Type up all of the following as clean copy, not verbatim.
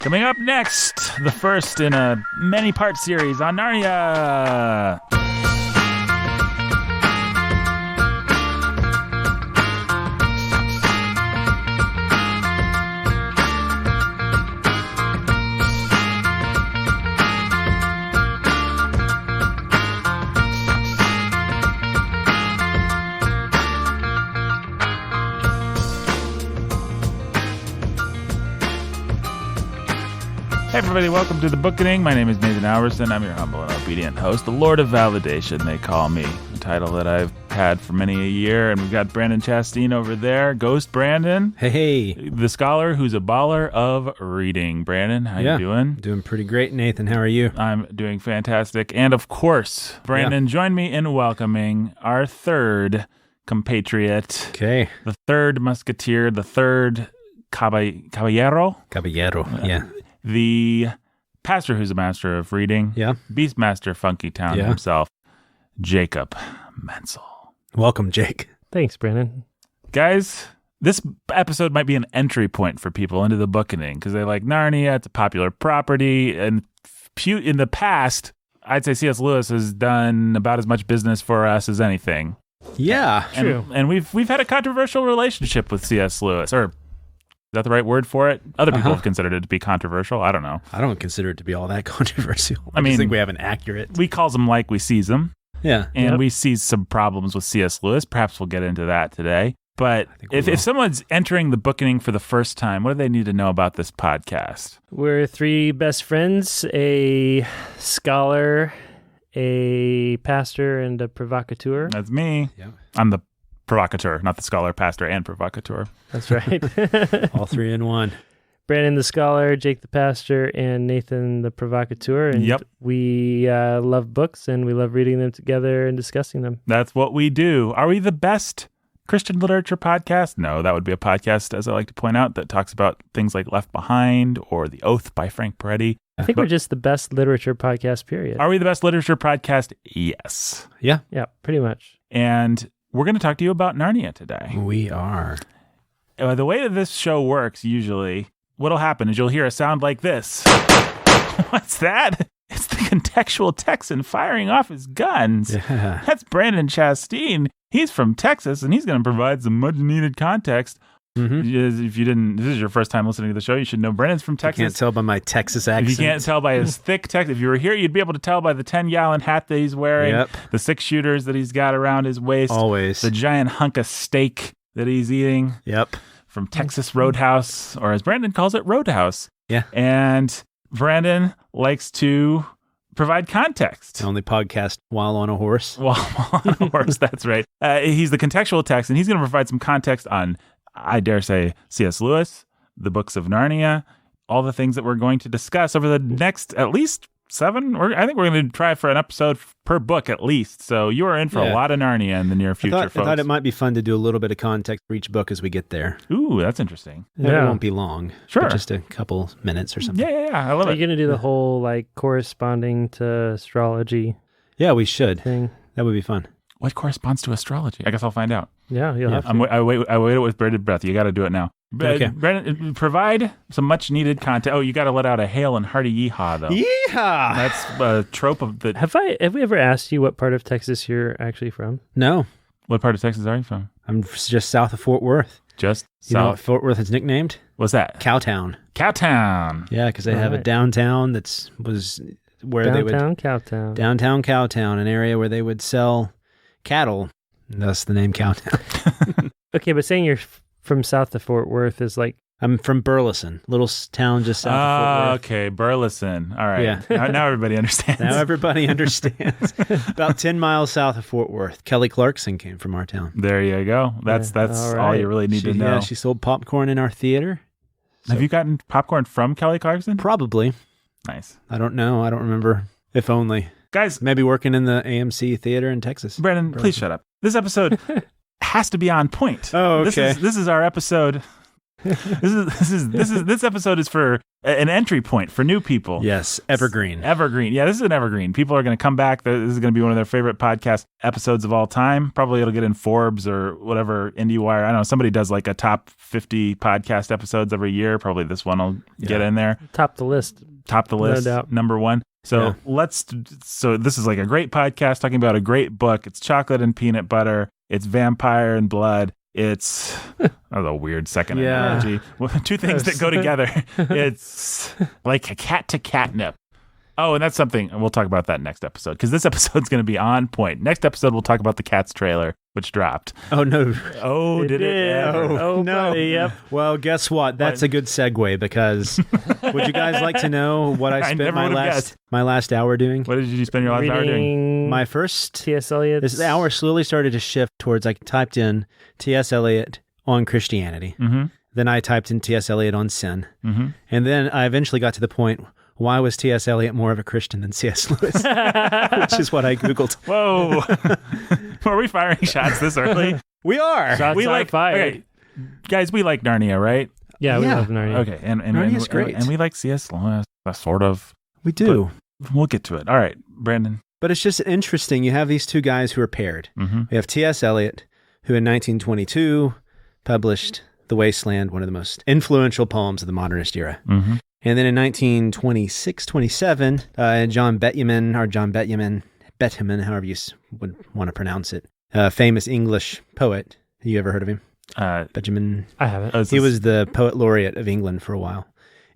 Coming up next, the first in a many-part series on Narnia. Hey everybody, welcome to the Bookening. My name is Nathan Alverson. I'm your humble and obedient host, the Lord of Validation, they call me. A title that I've had for many a year. And we've got Brandon Chastain over there. Ghost Brandon. Hey. The scholar who's a baller of reading. Brandon, how you doing? Doing pretty great, Nathan. How are you? I'm doing fantastic. And of course, Brandon, join me in welcoming our third compatriot. Okay. The third musketeer, the third caballero. Caballero, yeah. The pastor who's a master of reading. Yeah. Beastmaster Funky Town himself, Jacob Menzel. Welcome, Jake. Thanks, Brandon. Guys, this episode might be an entry point for people into the Bookening because they like Narnia. It's a popular property. And in the past, I'd say C.S. Lewis has done about as much business for us as anything. Yeah, true. And we've had a controversial relationship with C.S. Lewis, or is that the right word for it? Other people have considered it to be controversial. I don't know. I don't consider it to be all that controversial. I mean, just think we have an accurate. We calls them like we sees them. Yeah. And we see some problems with C.S. Lewis. Perhaps we'll get into that today. But if someone's entering the Bookening for the first time, what do they need to know about this podcast? We're three best friends, a scholar, a pastor, and a provocateur. That's me. Yep. I'm the provocateur, not the scholar, pastor, and provocateur. That's right. All three in one. Brandon the scholar, Jake the pastor, and Nathan the provocateur. And we love books, and we love reading them together and discussing them. That's what we do. Are we the best Christian literature podcast? No, that would be a podcast, as I like to point out, that talks about things like Left Behind or The Oath by Frank Peretti. I think we're just the best literature podcast, period. Are we the best literature podcast? Yes. Yeah. Yeah, pretty much. And we're going to talk to you about Narnia today. We are. The way that this show works, usually, what'll happen is you'll hear a sound like this. What's that? It's the contextual Texan firing off his guns. Yeah. That's Brandon Chastain. He's from Texas, and he's going to provide some much-needed context. Mm-hmm. If you didn't, this is your first time listening to the show, you should know Brandon's from Texas. You can't tell by my Texas accent. If you can't tell by his thick Texas, if you were here, you'd be able to tell by the 10-gallon hat that he's wearing, the 6-shooters that he's got around his waist, always the giant hunk of steak that he's eating. Yep. From Texas Roadhouse, or as Brandon calls it, Roadhouse. Yeah. And Brandon likes to provide context. The only podcast while on a horse. While on a horse, that's right. He's the contextual text, and he's going to provide some context on, I dare say, C.S. Lewis, the books of Narnia, all the things that we're going to discuss over the next at least 7, or I think we're going to try for an episode per book at least. So you are in for a lot of Narnia in the near future, folks. I thought it might be fun to do a little bit of context for each book as we get there. Ooh, that's interesting. Yeah. It won't be long. Sure. Just a couple minutes or something. Yeah. I love it. Are you going to do the whole corresponding to astrology? Yeah, we should. Thing? That would be fun. What corresponds to astrology? I guess I'll find out. Yeah, you'll have to. I wait it with bated breath. You got to do it now. Okay. Brandon, provide some much needed content. Oh, you got to let out a hail and hearty yeehaw, though. Yeehaw! That's a trope of the. Have we ever asked you what part of Texas you're actually from? No. What part of Texas are you from? I'm just south of Fort Worth. Just You know south. what Fort Worth is nicknamed? What's that? Cowtown. Cowtown. Yeah, because they have a downtown was where they would Cowtown. downtown Cowtown, an area where they would sell cattle. Thus the name Cowtown. Okay, but saying you're from south of Fort Worth is like. I'm from Burleson, little town just south of Fort Worth. Okay, Burleson. All right. Yeah. Now everybody understands. Now everybody understands. About 10 miles south of Fort Worth. Kelly Clarkson came from our town. There you go. That's all you really need to know. Yeah, she sold popcorn in our theater. Have you gotten popcorn from Kelly Clarkson? Probably. Nice. I don't know. I don't remember. If only. Guys. Maybe working in the AMC theater in Texas. Brandon, please shut up. This episode has to be on point. Oh, okay. This is our episode This episode is for an entry point for new people. Yes, evergreen. Evergreen. Yeah, this is an evergreen. People are going to come back. This is going to be one of their favorite podcast episodes of all time. Probably it'll get in Forbes or whatever, IndieWire. I don't know. Somebody does like a top 50 podcast episodes every year. Probably this one will get in there. Top the list. No doubt. Number one. So so this is like a great podcast talking about a great book. It's chocolate and peanut butter. It's vampire and blood. It's that was a weird second analogy. Two things that go together. It's like a cat to catnip. Oh, and that's something we'll talk about that next episode because this episode's going to be on point. Next episode, we'll talk about the Cats trailer, which dropped. Oh, no. Oh, did it? Oh, no. Buddy, yep. Well, guess what? That's a good segue because would you guys like to know what I spent my last hour doing? What did you spend your last hour doing? My first T.S. Eliot. This hour slowly started to shift towards I typed in T.S. Eliot on Christianity. Mm-hmm. Then I typed in T.S. Eliot on sin. Mm-hmm. And then I eventually got to the point, why was T.S. Eliot more of a Christian than C.S. Lewis? Which is what I Googled. Whoa. Are we firing shots this early? We are. Shots are fired. Okay. Guys, we like Narnia, right? Yeah, we love Narnia. Okay. And Narnia's great. And we like C.S. Lewis, sort of. We do. But we'll get to it. All right, Brandon. But it's just interesting. You have these two guys who are paired. Mm-hmm. We have T.S. Eliot, who in 1922 published The Wasteland, one of the most influential poems of the modernist era. Mm-hmm. And then in 1926-27, John Betjeman, however you would want to pronounce it, famous English poet. Have you ever heard of him? Benjamin? I haven't. He was the poet laureate of England for a while.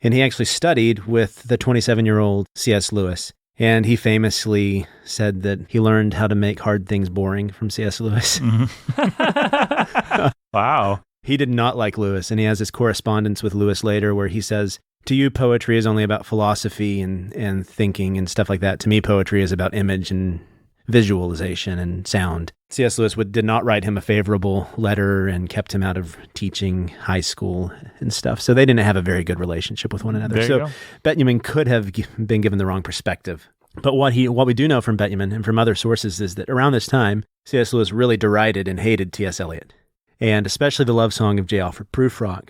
And he actually studied with the 27-year-old C.S. Lewis. And he famously said that he learned how to make hard things boring from C.S. Lewis. Mm-hmm. Wow. He did not like Lewis. And he has this correspondence with Lewis later where he says, to you, poetry is only about philosophy and thinking and stuff like that. To me, poetry is about image and visualization and sound. C.S. Lewis did not write him a favorable letter and kept him out of teaching high school and stuff. So they didn't have a very good relationship with one another. So Benjamin could have been given the wrong perspective. But what we do know from Benjamin and from other sources is that around this time, C.S. Lewis really derided and hated T.S. Eliot, and especially the love song of J. Alfred Prufrock.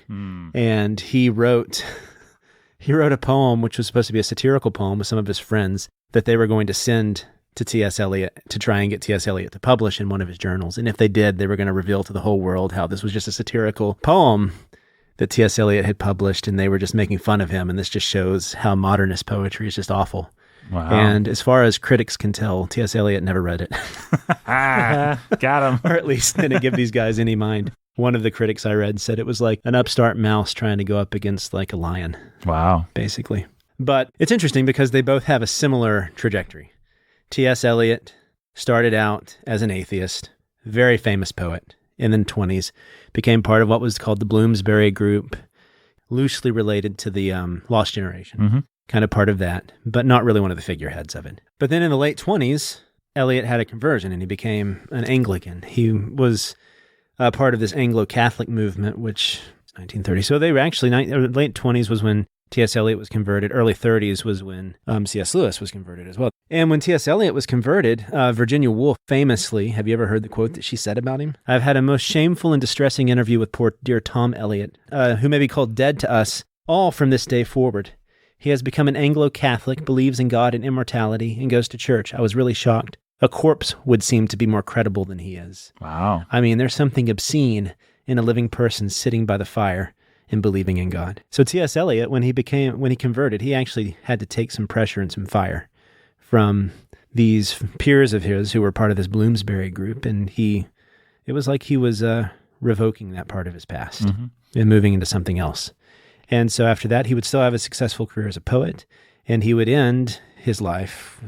And he wrote a poem which was supposed to be a satirical poem with some of his friends that they were going to send to T.S. Eliot to try and get T.S. Eliot to publish in one of his journals. And if they did, they were going to reveal to the whole world how this was just a satirical poem that T.S. Eliot had published, and they were just making fun of him. And this just shows how modernist poetry is just awful. Wow. And as far as critics can tell, T.S. Eliot never read it. Got him. Or at least didn't give these guys any mind. One of the critics I read said it was like an upstart mouse trying to go up against like a lion. Wow. Basically. But it's interesting because they both have a similar trajectory. T.S. Eliot started out as an atheist, very famous poet, in the 20s, became part of what was called the Bloomsbury Group, loosely related to the Lost Generation, kind of part of that, but not really one of the figureheads of it. But then in the late 20s, Eliot had a conversion and he became an Anglican. He was part of this Anglo-Catholic movement, which is 1930. So they were actually, late 20s was when T.S. Eliot was converted. Early 30s was when C.S. Lewis was converted as well. And when T.S. Eliot was converted, Virginia Woolf famously, have you ever heard the quote that she said about him? I've had a most shameful and distressing interview with poor dear Tom Eliot, who may be called dead to us all from this day forward. He has become an Anglo-Catholic, believes in God and immortality, and goes to church. I was really shocked. A corpse would seem to be more credible than he is. Wow. I mean, there's something obscene in a living person sitting by the fire and believing in God. So T.S. Eliot, when he converted, he actually had to take some pressure and some fire from these peers of his who were part of this Bloomsbury group, and it was like he was revoking that part of his past and moving into something else. And so after that, he would still have a successful career as a poet, and he would end his life.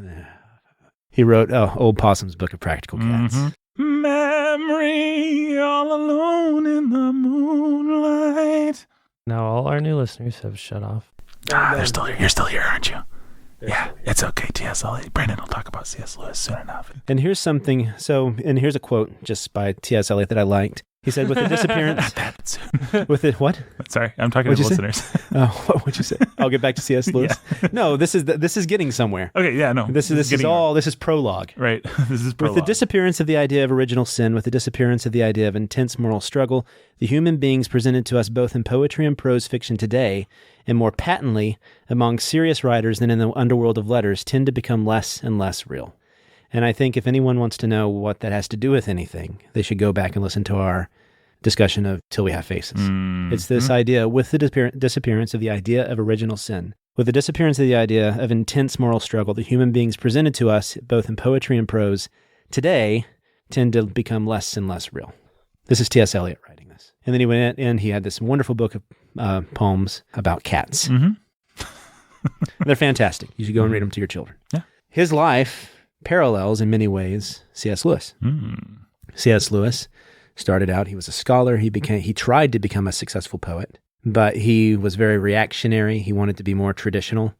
He wrote Old Possum's Book of Practical Cats. Memory, all alone in the moonlight. Now all our new listeners have shut off. They're still here. You're still here, aren't you? Yeah, it's okay, T.S. Eliot. Brandon will talk about C.S. Lewis soon enough. And here's something, here's a quote just by T.S. Eliot that I liked. He said, with the disappearance... with the what? Sorry, I'm talking to the listeners. What would you say? I'll get back to C.S. Lewis. Yeah. No, this is getting somewhere. Okay, yeah, no. This is prologue. Right. This is prologue. With the disappearance of the idea of original sin, with the disappearance of the idea of intense moral struggle, the human beings presented to us both in poetry and prose fiction today, and more patently among serious writers than in the underworld of letters, tend to become less and less real. And I think if anyone wants to know what that has to do with anything, they should go back and listen to our discussion of Till We Have Faces. It's this idea, with the disappearance of the idea of original sin, with the disappearance of the idea of intense moral struggle, the human beings presented to us, both in poetry and prose, today tend to become less and less real. This is T.S. Eliot writing this. And then he went in, he had this wonderful book of poems about cats. They're fantastic. You should go and read them to your children. Yeah. His life parallels in many ways C.S. Lewis. C.S. Lewis started out, he was a scholar. He tried to become a successful poet, but he was very reactionary. He wanted to be more traditional.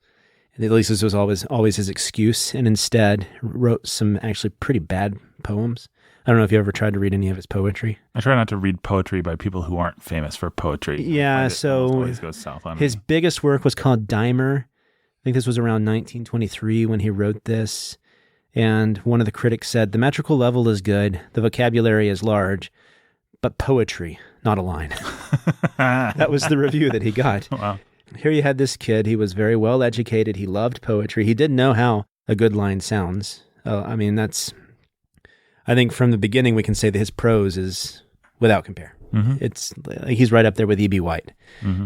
And at least this was always his excuse, and instead wrote some actually pretty bad poems. I don't know if you ever tried to read any of his poetry. I try not to read poetry by people who aren't famous for poetry. Yeah, so always goes south on his biggest work was called Dimer. I think this was around 1923 when he wrote this. And one of the critics said, the metrical level is good, the vocabulary is large, but poetry, not a line. That was the review that he got. Wow. Here you had this kid. He was very well educated. He loved poetry. He didn't know how a good line sounds. I think from the beginning we can say that his prose is without compare. It's he's right up there with E.B. White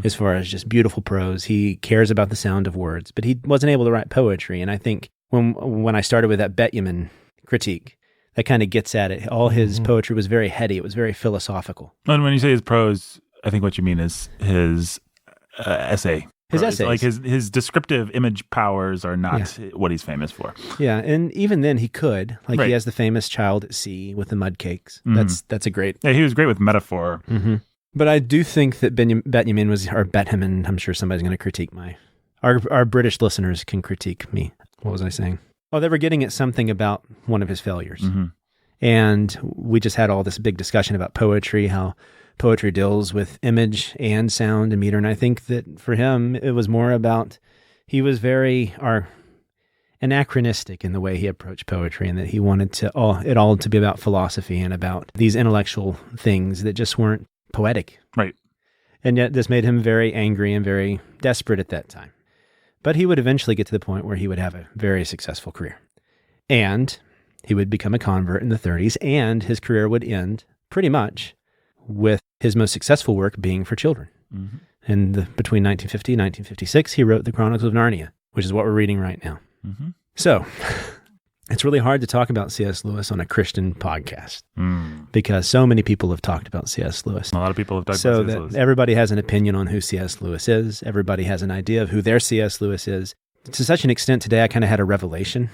as far as just beautiful prose. He cares about the sound of words, but he wasn't able to write poetry. And I think when I started with that Benjamin critique, that kind of gets at it. All his poetry was very heady. It was very philosophical. And when you say his prose, I think what you mean is his essay. His essays. Like his descriptive image powers are not what he's famous for. Yeah, and even then he could. Like he has the famous Child at Sea with the mud cakes. That's a great... Yeah, he was great with metaphor. But I do think that Benjamin was... Or Benjamin, I'm sure somebody's going to critique our British listeners can critique me. What was I saying? Oh, they were getting at something about one of his failures. And we just had all this big discussion about poetry, how poetry deals with image and sound and meter. And I think that for him, it was more about, he was very anachronistic in the way he approached poetry, and that he wanted it all to be about philosophy and about these intellectual things that just weren't poetic. Right. And yet this made him very angry and very desperate at that time. But he would eventually get to the point where he would have a very successful career. And he would become a convert in the 30s, and his career would end pretty much with his most successful work being for children. And between 1950 and 1956, he wrote the Chronicles of Narnia, which is what we're reading right now. So it's really hard to talk about C.S. Lewis on a Christian podcast because so many people have talked about C.S. Lewis. A lot of people have talked about C.S. Lewis. Everybody has an opinion on who C.S. Lewis is. Everybody has an idea of who their C.S. Lewis is. To such an extent today, I kind of had a revelation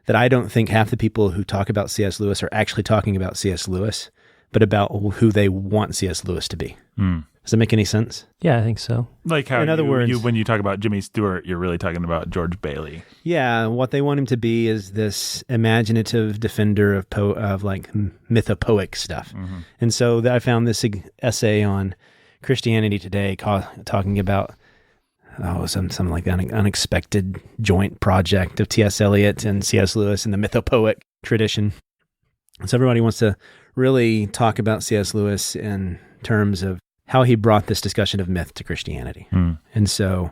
that I don't think half the people who talk about C.S. Lewis are actually talking about C.S. Lewis, but about who they want C.S. Lewis to be. Does that make any sense? Yeah, I think so. Like how, in other words, when you talk about Jimmy Stewart, you're really talking about George Bailey. Yeah, what they want him to be is this imaginative defender of like mythopoeic stuff. And so I found this essay on Christianity Today talking about something like the unexpected joint project of T.S. Eliot and C.S. Lewis and the mythopoeic tradition. So everybody wants to really talk about C.S. Lewis in terms of how he brought this discussion of myth to Christianity. And so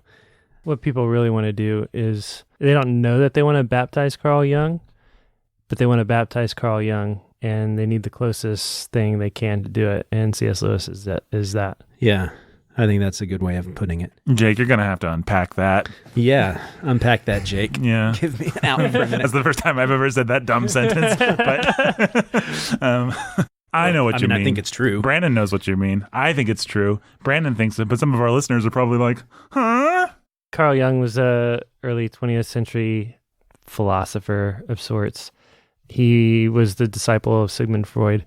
what people really want to do is they don't know that they want to baptize Carl Jung, but they want to baptize Carl Jung, and they need the closest thing they can to do it. And C.S. Lewis is that. Yeah, I think that's a good way of putting it. Jake, you're going to have to unpack that. Yeah, unpack that, Jake. Yeah. Give me an out for a minute. That's the first time I've ever said that dumb sentence. But I know what you mean. I think it's true. Brandon knows what you mean. I think it's true. Brandon thinks it, but some of our listeners are probably like, huh? Carl Jung was a early 20th century philosopher of sorts. He was the disciple of Sigmund Freud.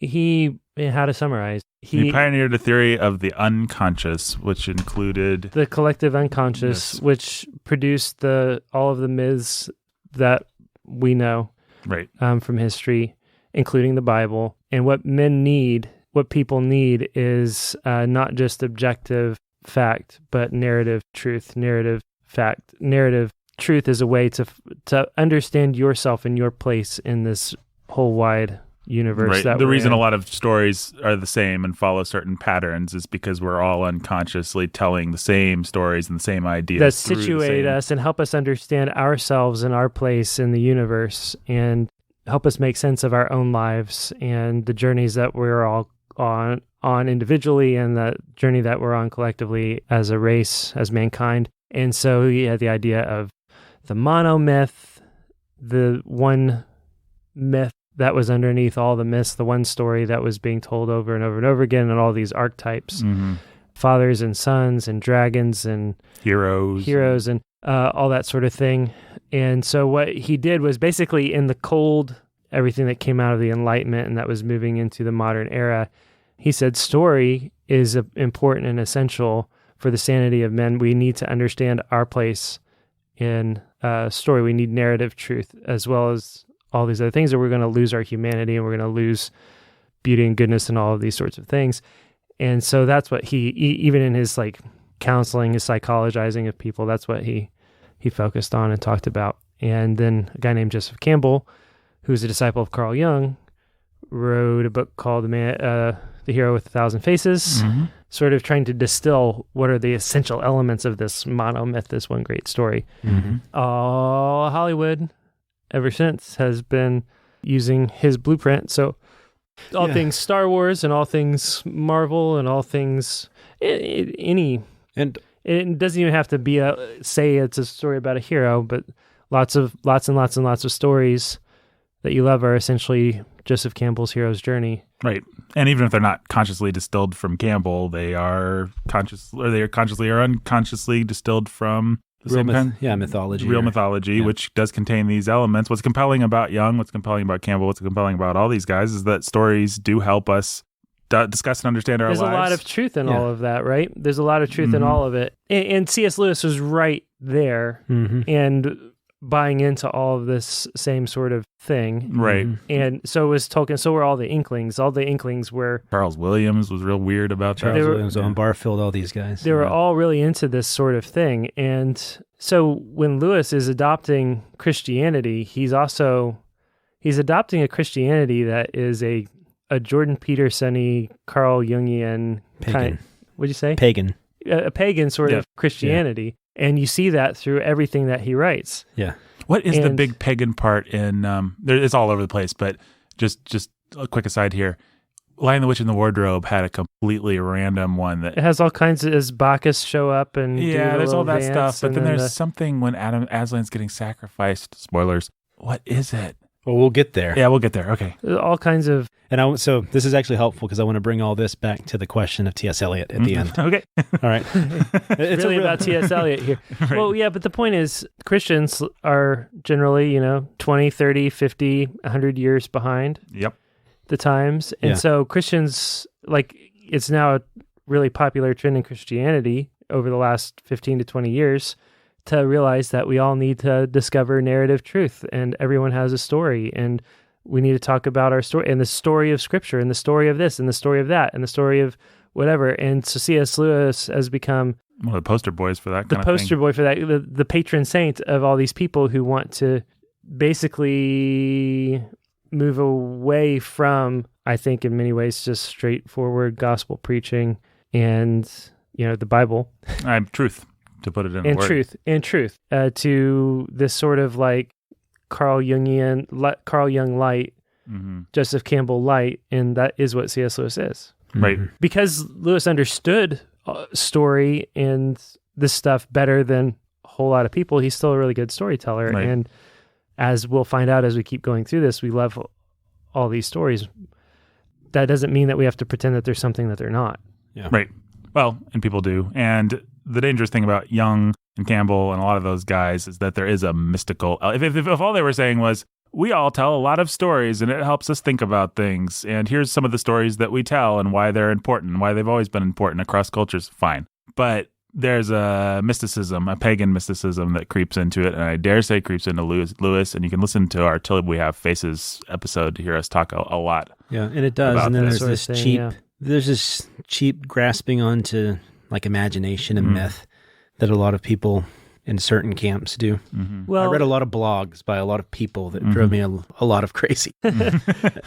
How to summarize? He pioneered a theory of the unconscious, which included the collective unconscious, which produced all of the myths that we know from history, including the Bible. And what men need what people need is not just objective fact, but narrative truth, narrative fact. Narrative truth is a way to understand yourself and your place in this whole wide universe. Right. The reason a lot of stories are the same and follow certain patterns is because we're all unconsciously telling the same stories and the same ideas that situate us and help us understand ourselves and our place in the universe, and help us make sense of our own lives and the journeys that we're all on individually, and the journey that we're on collectively as a race, as mankind. And so he had the idea of the monomyth, the one myth that was underneath all the myths, the one story that was being told over and over and over again, and all these archetypes, fathers and sons and dragons and heroes and all that sort of thing. And so what he did was basically in the cold, everything that came out of the Enlightenment and that was moving into the modern era, he said story is important and essential for the sanity of men. We need to understand our place in story. We need narrative truth as well as all these other things, or we're going to lose our humanity and we're going to lose beauty and goodness and all of these sorts of things. And so that's what he even in his like counseling, his psychologizing of people, that's what he focused on and talked about. And then a guy named Joseph Campbell, who's a disciple of Carl Jung, wrote a book called The Hero with 1,000 Faces, sort of trying to distill what are the essential elements of this monomyth, this one great story. All Hollywood ever since has been using his blueprint. So all things Star Wars and all things Marvel and all things and it doesn't even have to be say it's a story about a hero, but lots and lots of stories that you love are essentially Joseph Campbell's hero's journey. Right. And even if they're not consciously distilled from Campbell, they are consciously or unconsciously distilled from mythology. Real mythology, which does contain these elements. What's compelling about Jung, what's compelling about Campbell, what's compelling about all these guys is that stories do help us discuss and understand our lives. There's a lot of truth in all of that, right? There's a lot of truth in all of it. And C.S. Lewis was right there and buying into all of this same sort of thing. Right. And so was Tolkien, so were all the Inklings. All the Inklings were... Charles Williams was real weird about that. Charles Williams, Owen Barfield, all these guys. They were all really into this sort of thing. And so when Lewis is adopting Christianity, he's adopting a Christianity that is a Jordan Peterson-y, Carl Jungian pagan. What'd you say? Pagan. A pagan sort of Christianity. Yeah. And you see that through everything that he writes. Yeah. What is the big pagan part in, it's all over the place, but just a quick aside here. Lion, the Witch, and the Wardrobe had a completely random one that... It has all kinds of, as Bacchus show up and there's all that stuff, but then there's something when Aslan's getting sacrificed. Spoilers. What is it? Well, we'll get there. Yeah, we'll get there. Okay. All kinds of... So this is actually helpful because I want to bring all this back to the question of T.S. Eliot at the end. Okay. All right. It's really about T.S. Eliot here. Right. Well, yeah, but the point is Christians are generally, 20, 30, 50, 100 years behind the times. And so Christians, it's now a really popular trend in Christianity over the last 15 to 20 years to realize that we all need to discover narrative truth and everyone has a story and we need to talk about our story and the story of Scripture and the story of this and the story of that and the story of whatever. And so C.S. Lewis has become one of the poster boys for that. The poster boy for that, the patron saint of all these people who want to basically move away from, I think in many ways, just straightforward gospel preaching and, the Bible. Truth, to put it in a word. Truth, to this sort of Carl Jung light, Joseph Campbell light, and that is what C.S. Lewis is. Right. Because Lewis understood story and this stuff better than a whole lot of people, he's still a really good storyteller. Right. And as we'll find out as we keep going through this, we love all these stories. That doesn't mean that we have to pretend that there's something that they're not. Yeah. Right. Well, and people do. And the dangerous thing about Jung and Campbell and a lot of those guys is that there is a mystical... If all they were saying was, we all tell a lot of stories and it helps us think about things, and here's some of the stories that we tell and why they're important, why they've always been important across cultures, fine. But there's a mysticism, a pagan mysticism that creeps into it, and I dare say creeps into Lewis, and you can listen to our Till We Have Faces episode to hear us talk a lot. Yeah, and it does. And then there's this cheap There's this cheap grasping onto like imagination and myth that a lot of people in certain camps do. Well, I read a lot of blogs by a lot of people that drove me a lot of crazy.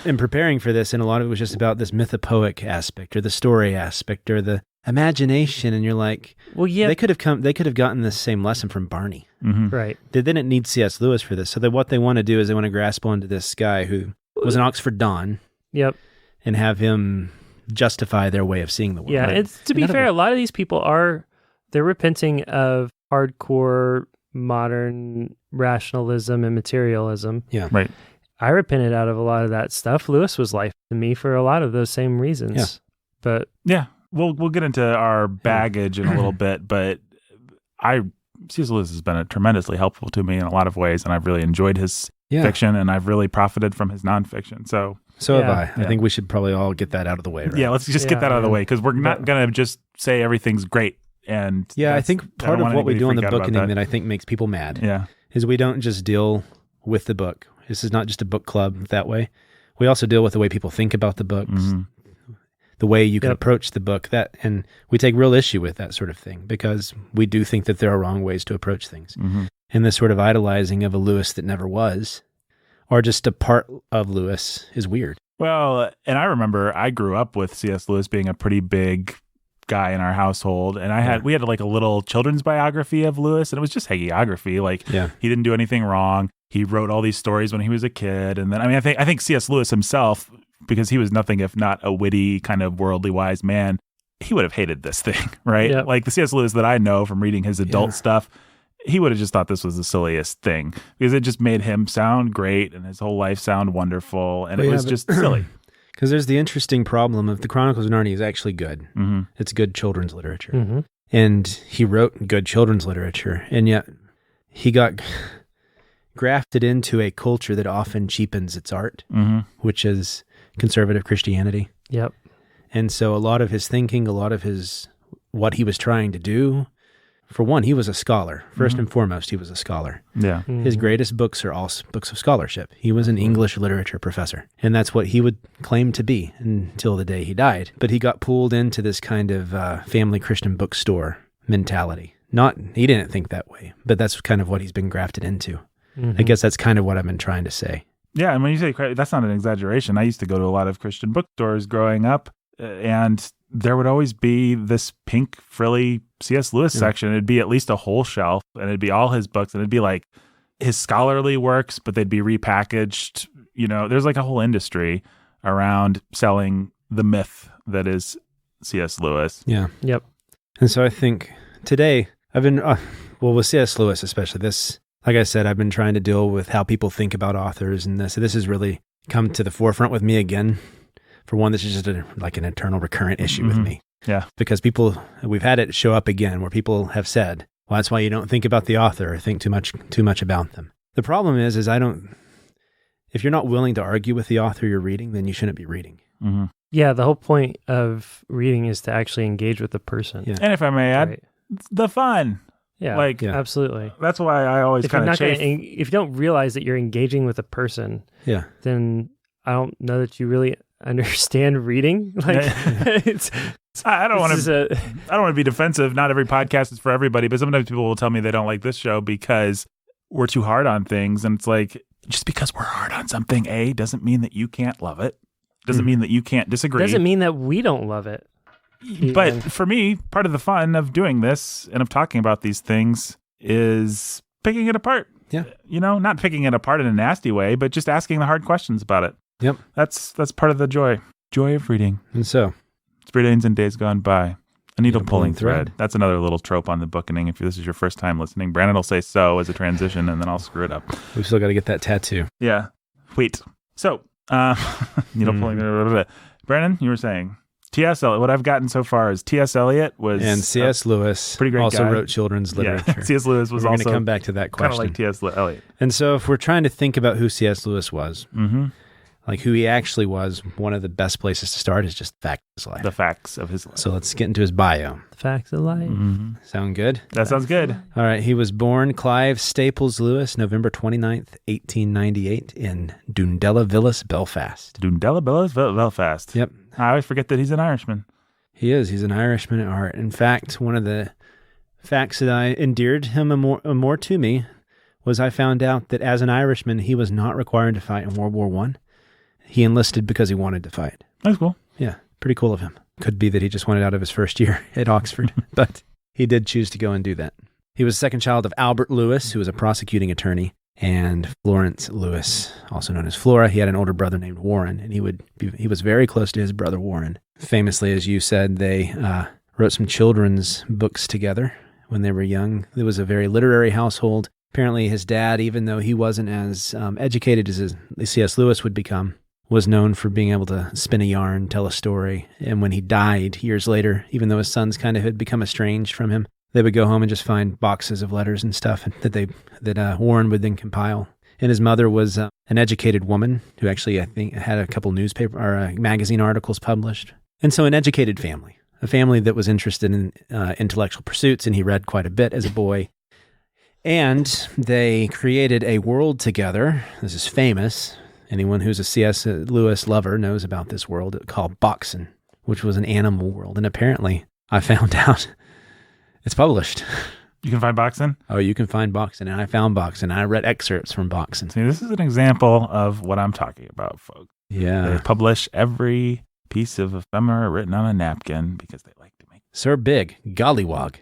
In preparing for this, and a lot of it was just about this mythopoeic aspect or the story aspect or the imagination, and you're like, well, yeah, they could have gotten this same lesson from Barney. right. They didn't need C.S. Lewis for this. So what they want to do is they want to grasp onto this guy who was an Oxford Don Yep. and have him justify their way of seeing the world. Yeah, Right? it's to be fair, a lot of these people they're repenting of hardcore modern rationalism and materialism. Yeah. Right. I repented out of a lot of that stuff. Lewis was life to me for a lot of those same reasons. Yeah. But Yeah. We'll get into our baggage in a little bit, but C.S. Lewis has been tremendously helpful to me in a lot of ways, and I've really enjoyed his fiction, and I've really profited from his nonfiction. So have I. I think we should probably all get that out of the way, right? yeah, let's just get that out of the way, because we're not going to just say everything's great. And I think part of what we do on the Bookening that I think makes people mad is we don't just deal with the book. This is not just a book club that way. We also deal with the way people think about the books, the way you can approach the book, and we take real issue with that sort of thing because we do think that there are wrong ways to approach things. And this sort of idolizing of a Lewis that never was, or just a part of Lewis, is weird. Well, and I remember I grew up with C.S. Lewis being a pretty big guy in our household, and we had like a little children's biography of Lewis, and it was just hagiography. Like he didn't do anything wrong. He wrote all these stories when he was a kid, and then I think C.S. Lewis himself, because he was nothing if not a witty, kind of worldly wise man, he would have hated this thing, right? Yep. Like the C.S. Lewis that I know from reading his adult stuff, he would have just thought this was the silliest thing because it just made him sound great and his whole life sound wonderful, and it was just silly. Because there's the interesting problem of the Chronicles of Narnia is actually good. It's good children's literature. And he wrote good children's literature, and yet he got grafted into a culture that often cheapens its art, which is conservative Christianity. Yep. And so a lot of his thinking, a lot of what he was trying to do, for one, he was a scholar. First and foremost, he was a scholar. Yeah. His greatest books are all books of scholarship. He was an English literature professor, and that's what he would claim to be until the day he died. But he got pulled into this kind of family Christian bookstore mentality. He didn't think that way, but that's kind of what he's been grafted into. I guess that's kind of what I've been trying to say. Yeah, and when you say that's not an exaggeration. I used to go to a lot of Christian bookstores growing up, and there would always be this pink frilly C.S. Lewis section. It'd be at least a whole shelf, and it'd be all his books, and it'd be like his scholarly works, but they'd be repackaged. You know, there's like a whole industry around selling the myth that is C.S. Lewis. Yeah. Yep. And so I think today I've been, with C.S. Lewis especially, like I said, I've been trying to deal with how people think about authors, and this has really come to the forefront with me again. For one, this is just like an eternal recurrent issue with me. Yeah. Because we've had it show up again where people have said, well, that's why you don't think about the author or think too much about them. The problem is if you're not willing to argue with the author you're reading, then you shouldn't be reading. Yeah, the whole point of reading is to actually engage with the person. Yeah. And if I may add, the fun. Yeah, absolutely. That's why I always kind of chafe. If you don't realize that you're engaging with a person, then I don't know that you really understand reading. Like, I don't want to be defensive. Not every podcast is for everybody, but sometimes people will tell me they don't like this show because we're too hard on things, and it's like, just because we're hard on something, doesn't mean that you can't love it. Doesn't mean that you can't disagree. Doesn't mean that we don't love it. But for me, part of the fun of doing this and of talking about these things is picking it apart. Yeah. You know, not picking it apart in a nasty way, but just asking the hard questions about it. Yep. That's part of the joy of reading. And so, Spring and Days Gone By. A needle pulling thread. That's another little trope on the Bookening. If this is your first time listening, Brandon will say so as a transition, and then I'll screw it up. We've still got to get that tattoo. Yeah. Wait. So, needle pulling. Brandon, you were saying T.S. Eliot. What I've gotten so far is T.S. Eliot was, and C.S. Lewis pretty great also guy. Wrote children's literature. Yeah. C.S. Lewis was We're also going to come back to that question. Kind of like T.S. Eliot. And so, if we're trying to think about who C.S. Lewis was, like who he actually was, one of the best places to start is just the fact of his life. The facts of his life. So let's get into his bio. The facts of life. Sound good? That sounds good. All right. He was born Clive Staples Lewis, November 29th, 1898, in Dundela Villas, Belfast. Dundela Villas, Belfast. Yep. I always forget that he's an Irishman. He is. He's an Irishman at heart. In fact, one of the facts that endeared him more to me was I found out that as an Irishman, he was not required to fight in World War I. He enlisted because he wanted to fight. That's cool. Yeah, pretty cool of him. Could be that he just wanted out of his first year at Oxford, but he did choose to go and do that. He was the second child of Albert Lewis, who was a prosecuting attorney, and Florence Lewis, also known as Flora. He had an older brother named Warren, and he was very close to his brother Warren. Famously, as you said, they wrote some children's books together when they were young. It was a very literary household. Apparently, his dad, even though he wasn't as educated as C.S. Lewis would become, was known for being able to spin a yarn, tell a story. And when he died years later, even though his sons kind of had become estranged from him, they would go home and just find boxes of letters and stuff that Warren would then compile. And his mother was an educated woman who actually, I think, had a couple newspaper or magazine articles published. And so an educated family, a family that was interested in intellectual pursuits, and he read quite a bit as a boy. And they created a world together. This is famous. Anyone who's a C.S. Lewis lover knows about this world called Boxen, which was an animal world. And apparently, I found out it's published. You can find Boxen? Oh, you can find Boxen. And I found Boxen. I read excerpts from Boxen. See, this is an example of what I'm talking about, folks. Yeah. They publish every piece of ephemera written on a napkin because they like to make Sir Big, Gollywog,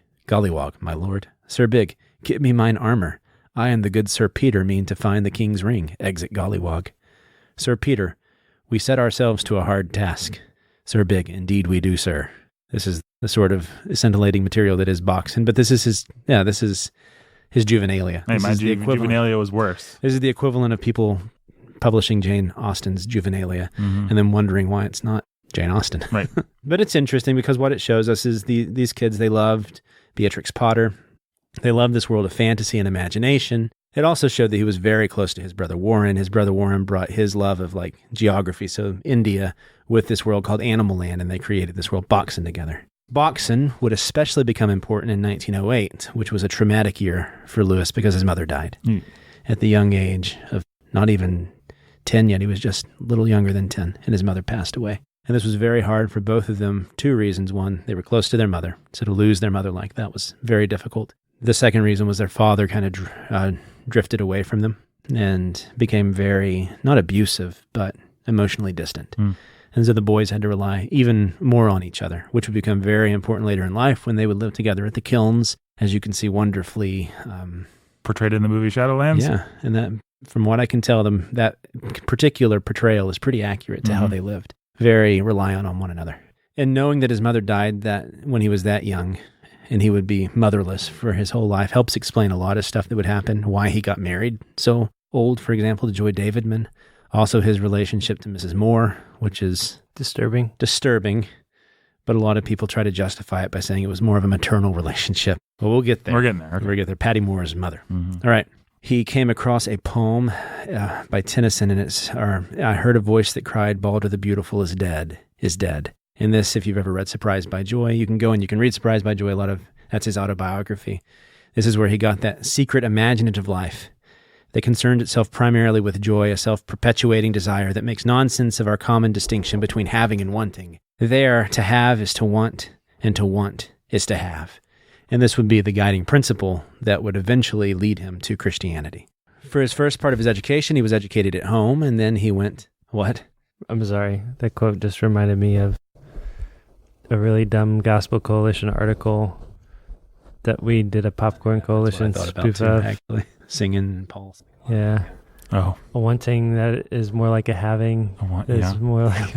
my lord. Sir Big, give me mine armor. I and the good Sir Peter mean to find the king's ring. Exit Gollywog. Sir Peter, we set ourselves to a hard task. Sir Big, indeed we do, sir. This is the sort of scintillating material that is Boxen, but this is his juvenilia. Hey, This my juvenilia was worse. This is the equivalent of people publishing Jane Austen's juvenilia and then wondering why it's not Jane Austen. Right. But it's interesting because what it shows us is these kids, they loved Beatrix Potter. They loved this world of fantasy and imagination. It also showed that he was very close to his brother Warren. His brother Warren brought his love of like geography, so India, with this world called Animal Land, and they created this world Boxen together. Boxen would especially become important in 1908, which was a traumatic year for Lewis because his mother died at the young age of not even 10 yet. He was just a little younger than 10, and his mother passed away. And this was very hard for both of them. Two reasons. One, they were close to their mother, so to lose their mother like that was very difficult. The second reason was their father kind of drifted away from them and became very, not abusive, but emotionally distant. And so the boys had to rely even more on each other, which would become very important later in life when they would live together at the kilns, as you can see wonderfully portrayed in the movie Shadowlands. Yeah, and that, from what I can tell them, that particular portrayal is pretty accurate to how they lived. Very reliant on one another. And knowing that his mother died that when he was that young, and he would be motherless for his whole life, helps explain a lot of stuff that would happen, why he got married so old, for example, to Joy Davidman. Also his relationship to Mrs. Moore, which is disturbing, but a lot of people try to justify it by saying it was more of a maternal relationship. But we'll get there. We're getting there. Okay. We'll get there. Patty Moore's mother. All right. He came across a poem by Tennyson, and I heard a voice that cried, Balder the Beautiful is dead. In this, if you've ever read Surprised by Joy, you can go and you can read Surprised by Joy. That's his autobiography. This is where he got that secret imaginative life that concerned itself primarily with joy, a self-perpetuating desire that makes nonsense of our common distinction between having and wanting. There, to have is to want, and to want is to have. And this would be the guiding principle that would eventually lead him to Christianity. For his first part of his education, he was educated at home, and then he went, what? I'm sorry. That quote just reminded me of a really dumb Gospel Coalition article that we did a Popcorn Coalition spoof of. Actually. Singing Paul. Yeah. Oh. A wanting that is more like a having. More like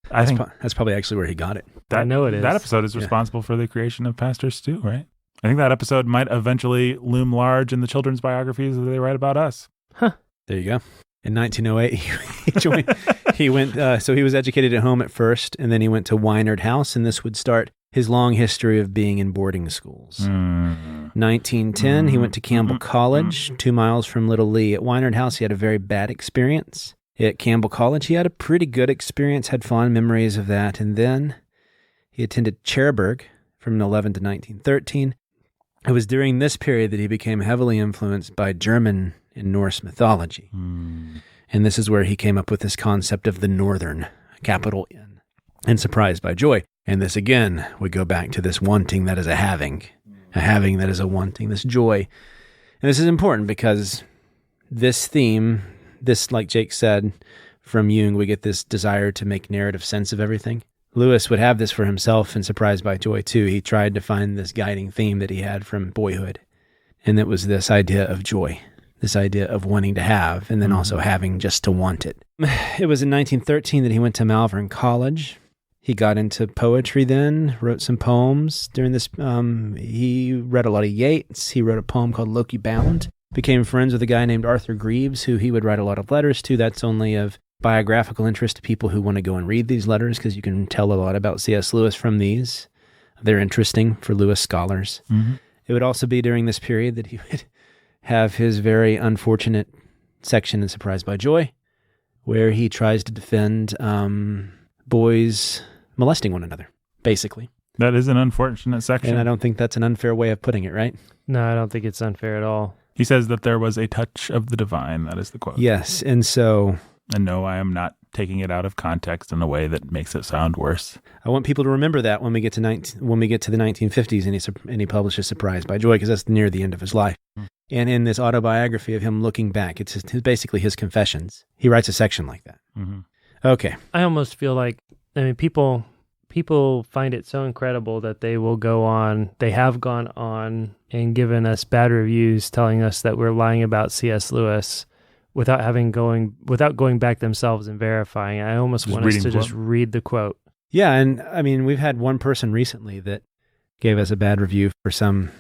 I think that's probably actually where he got it. I know it is. That episode is responsible for the creation of Pastor Stu, right? I think that episode might eventually loom large in the children's biographies that they write about us. Huh. There you go. In 1908, he joined. He went. So he was educated at home at first, and then he went to Wynard House, and this would start his long history of being in boarding schools. 1910, he went to Campbell College, 2 miles from Little Lee. At Wynard House, he had a very bad experience. At Campbell College, he had a pretty good experience, had fond memories of that, and then he attended Cherbourg from 11 to 1913. It was during this period that he became heavily influenced by German and Norse mythology. And this is where he came up with this concept of the Northern, capital N, and surprised by joy. And this again would go back to this wanting that is a having that is a wanting, this joy. And this is important because this theme, this, like Jake said, from Jung, we get this desire to make narrative sense of everything. Lewis would have this for himself in Surprised by Joy, too. He tried to find this guiding theme that he had from boyhood, and it was this idea of joy, this idea of wanting to have, and then also having just to want it. It was in 1913 that he went to Malvern College. He got into poetry then, wrote some poems. During this, he read a lot of Yeats. He wrote a poem called Loki Bound. Became friends with a guy named Arthur Greaves, who he would write a lot of letters to. That's only of biographical interest to people who want to go and read these letters, because you can tell a lot about C.S. Lewis from these. They're interesting for Lewis scholars. It would also be during this period that he would have his very unfortunate section in Surprised by Joy, where he tries to defend boys molesting one another, basically. That is an unfortunate section. And I don't think that's an unfair way of putting it, right? No, I don't think it's unfair at all. He says that there was a touch of the divine. That is the quote. Yes, and so... And no, I am not taking it out of context in a way that makes it sound worse. I want people to remember that when we get to the 1950s and he publishes Surprised by Joy, because that's near the end of his life. And in this autobiography of him looking back, it's basically his confessions. He writes a section like that. Okay. I almost feel like, people find it so incredible that they have gone on and given us bad reviews telling us that we're lying about C.S. Lewis without going back themselves and verifying. I almost want us to just read the quote. Yeah, and we've had one person recently that gave us a bad review for some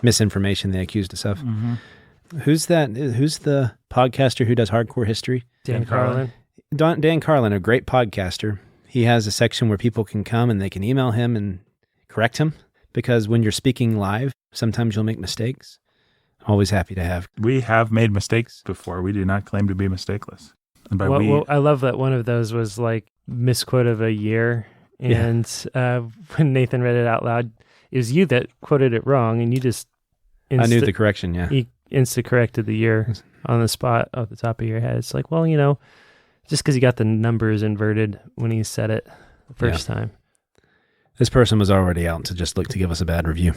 misinformation they accused us of. Who's that? Who's the podcaster who does hardcore history? Dan Carlin. Dan Carlin, a great podcaster. He has a section where people can come and they can email him and correct him, because when you're speaking live, sometimes you'll make mistakes. Always happy to have. We have made mistakes before. We do not claim to be mistakeless. And by well, I love that one of those was like misquote of a year. And when Nathan read it out loud, it was you that quoted it wrong, and you just... I knew the correction, yeah. You insta-corrected the year on the spot off the top of your head. It's like, well, just because you got the numbers inverted when he said it the first time. This person was already out to just look to give us a bad review.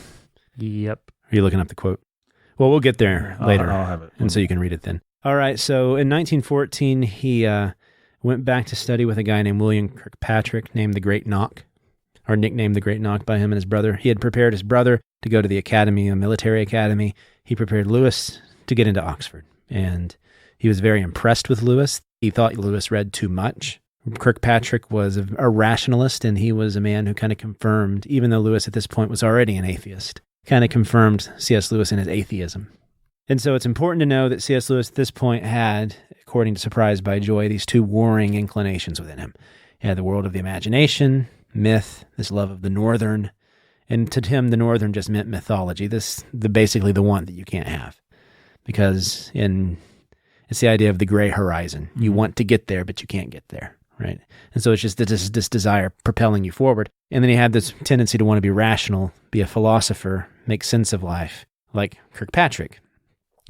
Yep. Are you looking up the quote? Well, we'll get there later. I'll have it. And so you can read it then. All right, so in 1914, he went back to study with a guy named William Kirkpatrick, named the Great Knock, or nicknamed the Great Knock by him and his brother. He had prepared his brother to go to the academy, a military academy. He prepared Lewis to get into Oxford, and he was very impressed with Lewis. He thought Lewis read too much. Kirkpatrick was a rationalist, and he was a man who kind of confirmed, even though Lewis at this point was already an atheist, kind of confirmed C.S. Lewis in his atheism. And so it's important to know that C.S. Lewis at this point had, according to Surprised by Joy, these two warring inclinations within him. He had the world of the imagination, myth, this love of the Northern, and to him the Northern just meant mythology, basically the one that you can't have. Because it's the idea of the gray horizon. You want to get there, but you can't get there, right? And so it's just this desire propelling you forward. And then he had this tendency to want to be rational, be a philosopher, make sense of life, like Kirkpatrick.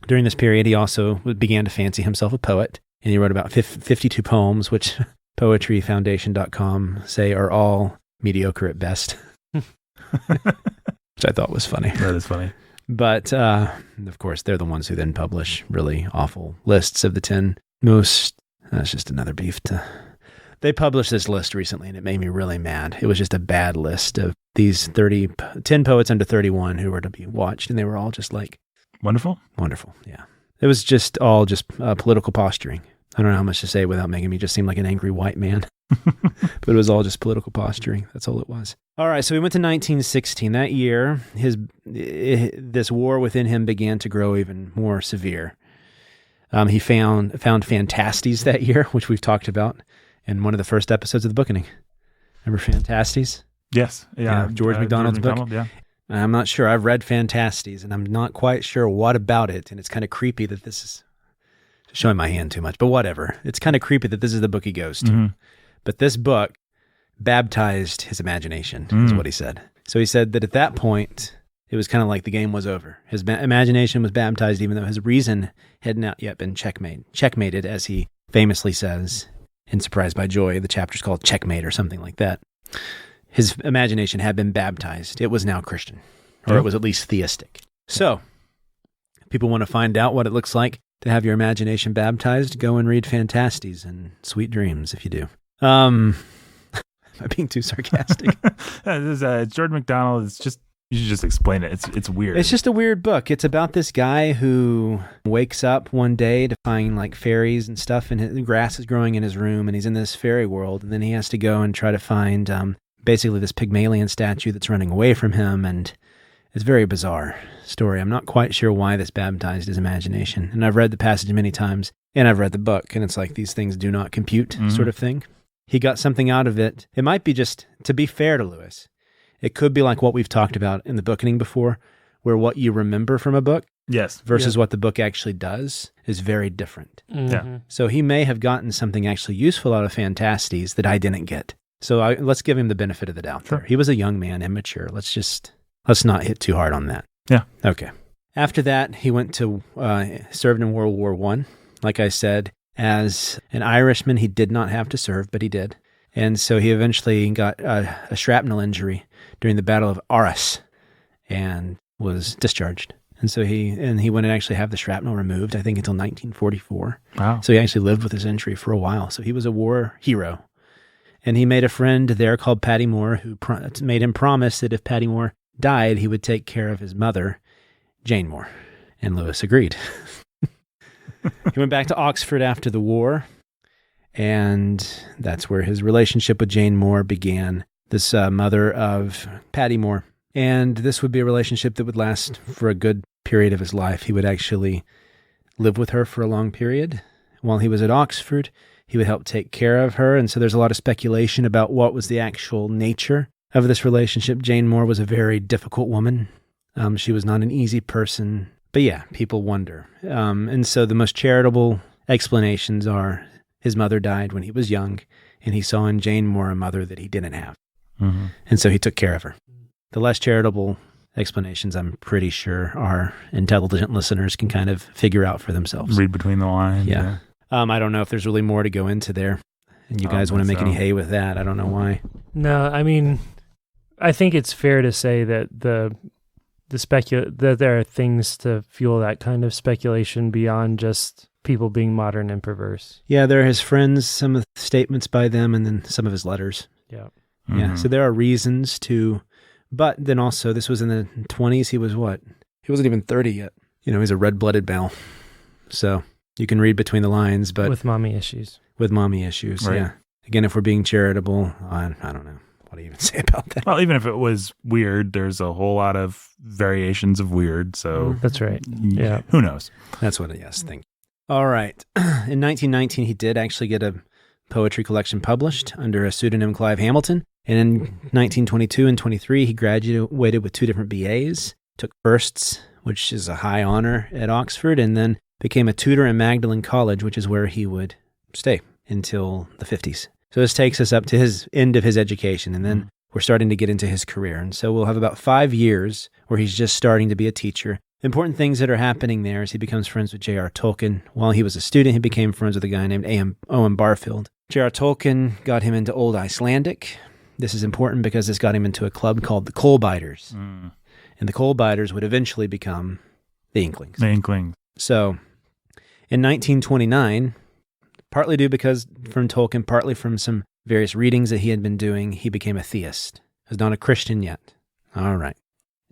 During this period, he also began to fancy himself a poet, and he wrote about 52 poems, which poetryfoundation.com say are all mediocre at best, which I thought was funny. That is funny. But, of course, they're the ones who then publish really awful lists of the 10 most... That's just another beef to... They published this list recently, and it made me really mad. It was just a bad list of these 10 poets under 31 who were to be watched, and they were all just like... Wonderful? Wonderful, yeah. It was just all political posturing. I don't know how much to say without making me just seem like an angry white man. But it was all just political posturing. That's all it was. All right, so we went to 1916. That year, this war within him began to grow even more severe. He found Fantastes that year, which we've talked about in one of the first episodes of the Bookening. Remember Fantastes? Yes. Yeah. George MacDonald's book. Yeah. I'm not sure. I've read Fantastes, and I'm not quite sure what about it, and it's kind of creepy that this is showing my hand too much, but whatever. It's kind of creepy that this is the book he goes to. Mm-hmm. But this book baptized his imagination, is what he said. So he said that at that point, it was kind of like the game was over. His imagination was baptized, even though his reason had not yet been checkmated, as he famously says in Surprised by Joy. The chapter's called Checkmate or something like that. His imagination had been baptized. It was now Christian, or it was at least theistic. So, if people want to find out what it looks like to have your imagination baptized, go and read Phantastes and Sweet Dreams if you do. Am I being too sarcastic? This is Jordan McDonald. It's just, you should just explain it. It's weird. It's just a weird book. It's about this guy who wakes up one day to find like fairies and stuff, and the grass is growing in his room, and he's in this fairy world, and then he has to go and try to find basically this Pygmalion statue that's running away from him, and it's a very bizarre story. I'm not quite sure why this baptized his imagination, and I've read the passage many times, and I've read the book, and it's like these things do not compute sort of thing. He got something out of it. It might be just, to be fair to Lewis, it could be like what we've talked about in the Bookening before, where what you remember from a book versus what the book actually does is very different. Yeah. So he may have gotten something actually useful out of Phantastes that I didn't get. So let's give him the benefit of the doubt there. He was a young man, immature. Let's not hit too hard on that. Yeah. Okay. After that, he went to, served in World War I. Like I said, as an Irishman, he did not have to serve, but he did. And so he eventually got a shrapnel injury during the Battle of Arras and was discharged. And so he went and actually have the shrapnel removed, I think, until 1944. Wow. So he actually lived with his injury for a while. So he was a war hero. And he made a friend there called Patty Moore, who made him promise that if Patty Moore died, he would take care of his mother, Jane Moore. And Lewis agreed. He went back to Oxford after the war, and that's where his relationship with Jane Moore began, this mother of Patty Moore. And this would be a relationship that would last for a good period of his life. He would actually live with her for a long period. While he was at Oxford, he would help take care of her, and so there's a lot of speculation about what was the actual nature of this relationship. Jane Moore was a very difficult woman. She was not an easy person. But yeah, people wonder. And so the most charitable explanations are his mother died when he was young, and he saw in Jane Moore a mother that he didn't have. Mm-hmm. And so he took care of her. The less charitable explanations, I'm pretty sure, our intelligent listeners can kind of figure out for themselves. Read between the lines. Yeah. I don't know if there's really more to go into there. And you guys want to make any hay with that. I don't know why. No, I mean, I think it's fair to say that that there are things to fuel that kind of speculation beyond just people being modern and perverse. Yeah, there are his friends, some of the statements by them, and then some of his letters. Yeah. Mm-hmm. Yeah, so there are reasons to, but then also this was in the 20s. He was what? He wasn't even 30 yet. He's a red-blooded male. So you can read between the lines, but with mommy issues. Right. Yeah. Again, if we're being charitable, I don't know. What do you even say about that? Well, even if it was weird, there's a whole lot of variations of weird, so... That's right. Yeah. Who knows? That's what thank you. All right. In 1919, he did actually get a poetry collection published under a pseudonym, Clive Hamilton. And in 1922 and 23, he graduated with 2 different BAs, took firsts, which is a high honor at Oxford, and then became a tutor in Magdalen College, which is where he would stay until the 50s. So this takes us up to his end of his education, and then we're starting to get into his career. And so we'll have about 5 years where he's just starting to be a teacher. Important things that are happening there is he becomes friends with J.R. Tolkien. While he was a student, he became friends with a guy named Owen Barfield. J.R. Tolkien got him into Old Icelandic. This is important because this got him into a club called the Coal-Biters. And the Coal-Biters would eventually become the Inklings. So in 1929... partly due from Tolkien, partly from some various readings that he had been doing, he became a theist. He was not a Christian yet. All right.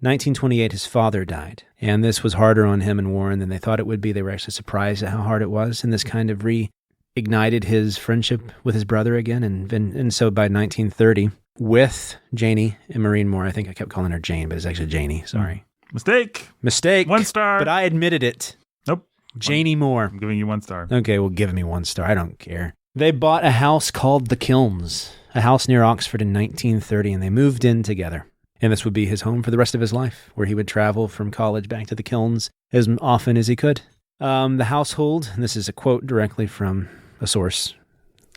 1928, his father died, and this was harder on him and Warren than they thought it would be. They were actually surprised at how hard it was, and this kind of reignited his friendship with his brother again, and so by 1930, with Janie and Maureen Moore, I think I kept calling her Jane, but it's actually Janie, sorry. Mistake. 1 star. But I admitted it. Nope. Janie Moore. I'm giving you 1 star. Okay, well, give me 1 star. I don't care. They bought a house called the Kilns, a house near Oxford in 1930, and they moved in together. And this would be his home for the rest of his life, where he would travel from college back to the Kilns as often as he could. The household, and this is a quote directly from a source.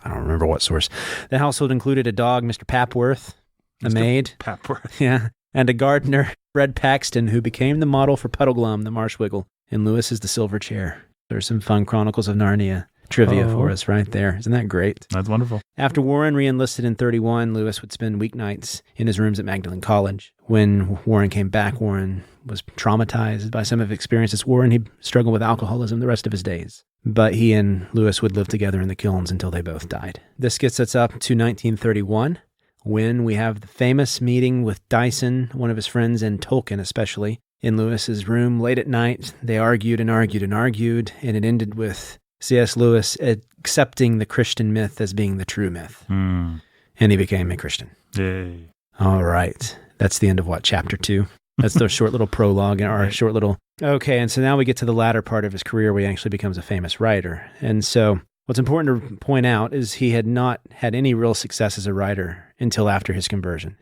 I don't remember what source. The household included a dog, Mr. Papworth, a maid, Papworth. yeah, and a gardener, Fred Paxton, who became the model for Puddleglum, the Marshwiggle, and Lewis is the silver chair. There's some fun Chronicles of Narnia trivia for us right there. Isn't that great? That's wonderful. After Warren re-enlisted in 31, Lewis would spend weeknights in his rooms at Magdalen College. When Warren came back, Warren was traumatized by some of his experiences. Warren, he struggled with alcoholism the rest of his days. But he and Lewis would live together in the kilns until they both died. This gets us up to 1931, when we have the famous meeting with Dyson, one of his friends, and Tolkien especially, in Lewis's room late at night. They argued and argued and argued, and it ended with C.S. Lewis accepting the Christian myth as being the true myth. And he became a Christian. Yay. All right. That's the end of chapter 2? That's the short little prologue, or short little... Okay, and so now we get to the latter part of his career where he actually becomes a famous writer. And so what's important to point out is he had not had any real success as a writer until after his conversion.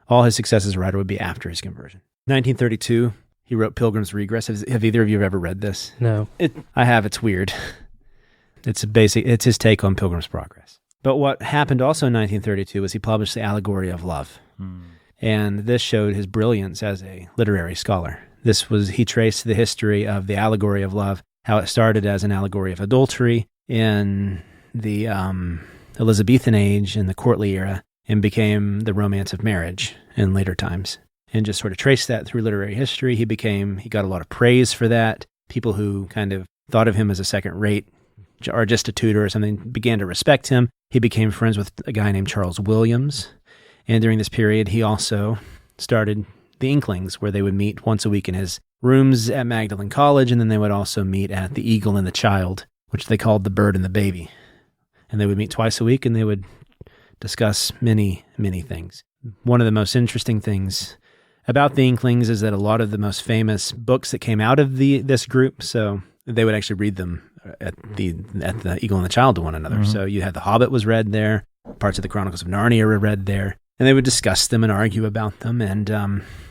All his success as a writer would be after his conversion. 1932, he wrote Pilgrim's Regress. Have either of you ever read this? No. I have. It's weird. It's his take on Pilgrim's Progress. But what happened also in 1932 was he published The Allegory of Love. And this showed his brilliance as a literary scholar. He traced the history of The Allegory of Love, how it started as an allegory of adultery in the Elizabethan age, in the courtly era, and became the romance of marriage in later times. And just sort of traced that through literary history. He got a lot of praise for that. People who kind of thought of him as a second-rate or just a tutor or something began to respect him. He became friends with a guy named Charles Williams. And during this period, he also started the Inklings, where they would meet once a week in his rooms at Magdalen College, and then they would also meet at the Eagle and the Child, which they called the Bird and the Baby. And they would meet twice a week, and they would discuss many, many things. One of the most interesting things about the Inklings is that a lot of the most famous books that came out of this group, so they would actually read them at the Eagle and the Child to one another. So you had The Hobbit was read there, parts of the Chronicles of Narnia were read there, and they would discuss them and argue about them. And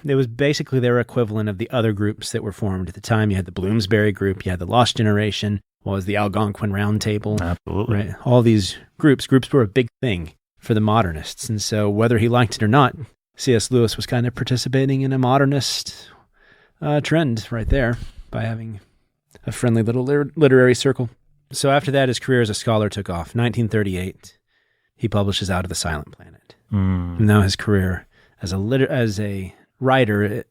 it was basically their equivalent of the other groups that were formed at the time. You had the Bloomsbury group, you had the Lost Generation, what was the Algonquin Round Table. Absolutely. Right? All these groups were a big thing for the modernists. And so whether he liked it or not, C.S. Lewis was kind of participating in a modernist trend right there by having a friendly little literary circle. So after that, his career as a scholar took off. 1938, he publishes Out of the Silent Planet. Now his career as a writer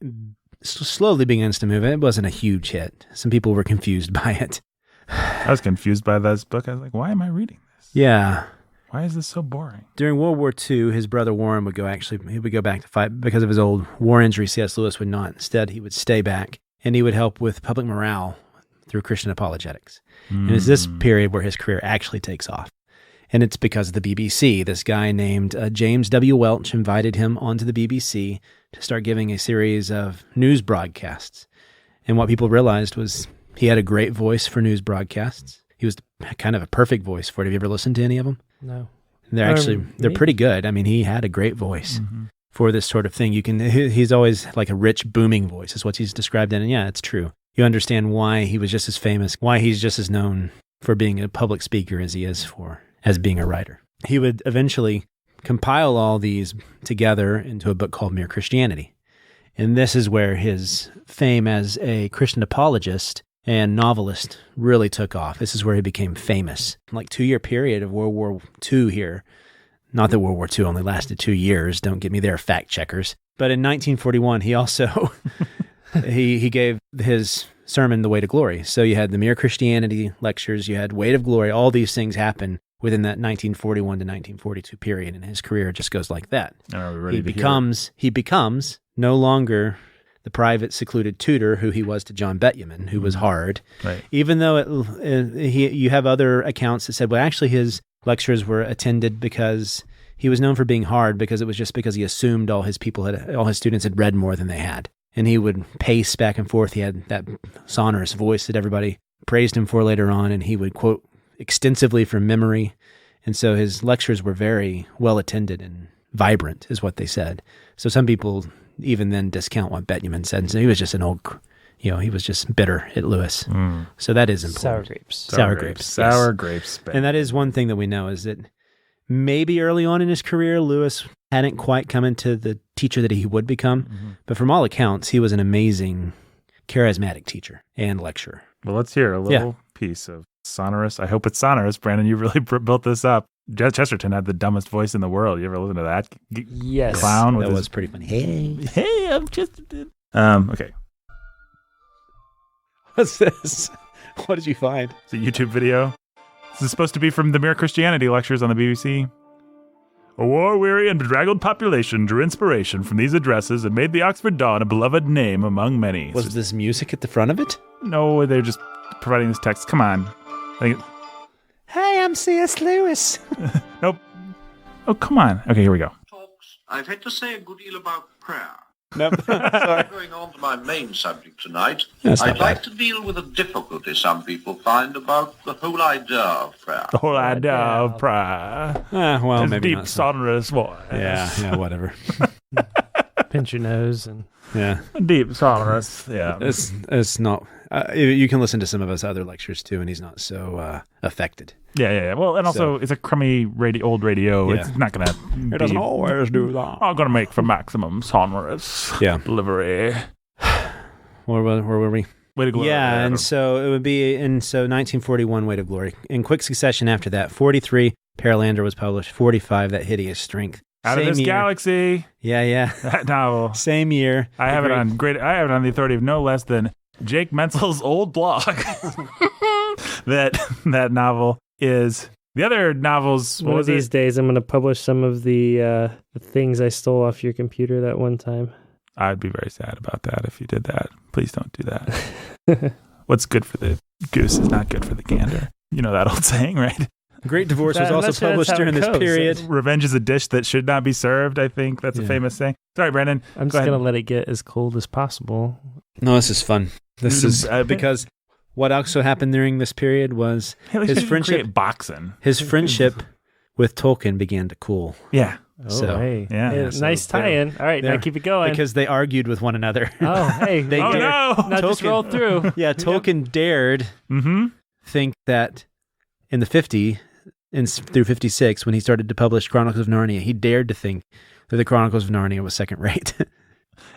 slowly begins to move. It wasn't a huge hit. Some people were confused by it. I was confused by this book. I was like, why am I reading this? Yeah. Why is this so boring? During World War II, his brother Warren would go back to fight. Because of his old war injury, C.S. Lewis would not. Instead, he would stay back, and he would help with public morale through Christian apologetics. And it's this period where his career actually takes off. And it's because of the BBC. This guy named James W. Welch invited him onto the BBC to start giving a series of news broadcasts. And what people realized was he had a great voice for news broadcasts. He was kind of a perfect voice for it. Have you ever listened to any of them? No. They're pretty good. I mean, he had a great voice for this sort of thing. He's always like a rich, booming voice is what he's described in. And yeah, it's true. You understand why he was just as famous, why he's just as known for being a public speaker as he is as being a writer. He would eventually compile all these together into a book called Mere Christianity. And this is where his fame as a Christian apologist and novelist really took off. This is where he became famous. Like 2-year period of World War II here. Not that World War II only lasted 2 years. Don't get me there, fact checkers. But in 1941, he also he gave his sermon, The Way to Glory. So you had the Mere Christianity lectures, you had Weight of Glory. All these things happened within that 1941 to 1942 period, and his career just goes like that. Are we ready He becomes no longer the private secluded tutor who he was to John Betjeman, who was hard. Right. Even though you have other accounts that said, well, actually his lectures were attended because he was known for being hard, because it was just because he assumed all his students had read more than they had. And he would pace back and forth. He had that sonorous voice that everybody praised him for later on, and he would quote extensively from memory. And so his lectures were very well attended and vibrant, is what they said. So some people even then discount what Betjeman said. So he was just an old he was just bitter at Lewis. So that is important. Sour grapes. Sour grapes. And that is one thing that we know is that maybe early on in his career, Lewis hadn't quite come into the teacher that he would become. But from all accounts, he was an amazing, charismatic teacher and lecturer. Well, let's hear a little piece of sonorous. I hope it's sonorous. Brandon, you really built this up. Chesterton had the dumbest voice in the world. You ever listen to that? Yes. Clown? That was pretty funny. Hey, I'm Chesterton. Okay. What's this? What did you find? It's a YouTube video. This is supposed to be from the Mere Christianity lectures on the BBC. A war-weary and bedraggled population drew inspiration from these addresses and made the Oxford Dawn a beloved name among many. Was this music at the front of it? No, they're just providing this text. Come on. Hey, I'm C.S. Lewis. Nope. Oh, come on. Okay, here we go. Talks, I've had to say a good deal about prayer. Nope. Sorry. Going on to my main subject tonight, That's I'd not like bad. to deal with a difficulty some people find about the whole idea of prayer. The whole idea of prayer. Well, His maybe deep, not. So. sonorous voice. Yeah, whatever. Pinch your nose and Yeah. Deep, sonorous. Yeah. It's not. You can listen to some of his other lectures too, and he's not so affected. Yeah. Well, and also, it's a crummy old radio. Yeah. It's not going to It doesn't always do that. Not going to make for maximum sonorous delivery. Where were we? Way to glory. Yeah, and so it would be 1941, Weight of Glory. In quick succession after that, 43, Perelandra was published. 45, That Hideous Strength. Out of Same This year. Galaxy. Yeah. That novel. Same year. I have it on the authority of no less than Jake Menzel's old blog. that novel is the other novels. one of these days I'm going to publish some of the things I stole off your computer that one time. I'd be very sad about that if you did that. Please don't do that. What's good for the goose is not good for the gander. You know that old saying, right? Great Divorce was I'm also not sure that's published how during it this goes. period. Revenge is a dish that should not be served, I think. That's a famous saying. Sorry, Brandon. I'm just going to let it get as cold as possible. No, this is fun. This is because what also happened during this period was his friendship boxing. His friendship with Tolkien began to cool. Yeah. Oh, So, hey. yeah. Hey, So nice tie-in. All right, now keep it going. Because they argued with one another. Oh, hey. They Oh, dared- no. Not just Tolkien- roll through. Yeah, Tolkien dared think that in the 50 through 56, when he started to publish Chronicles of Narnia, he dared to think that the Chronicles of Narnia was second rate.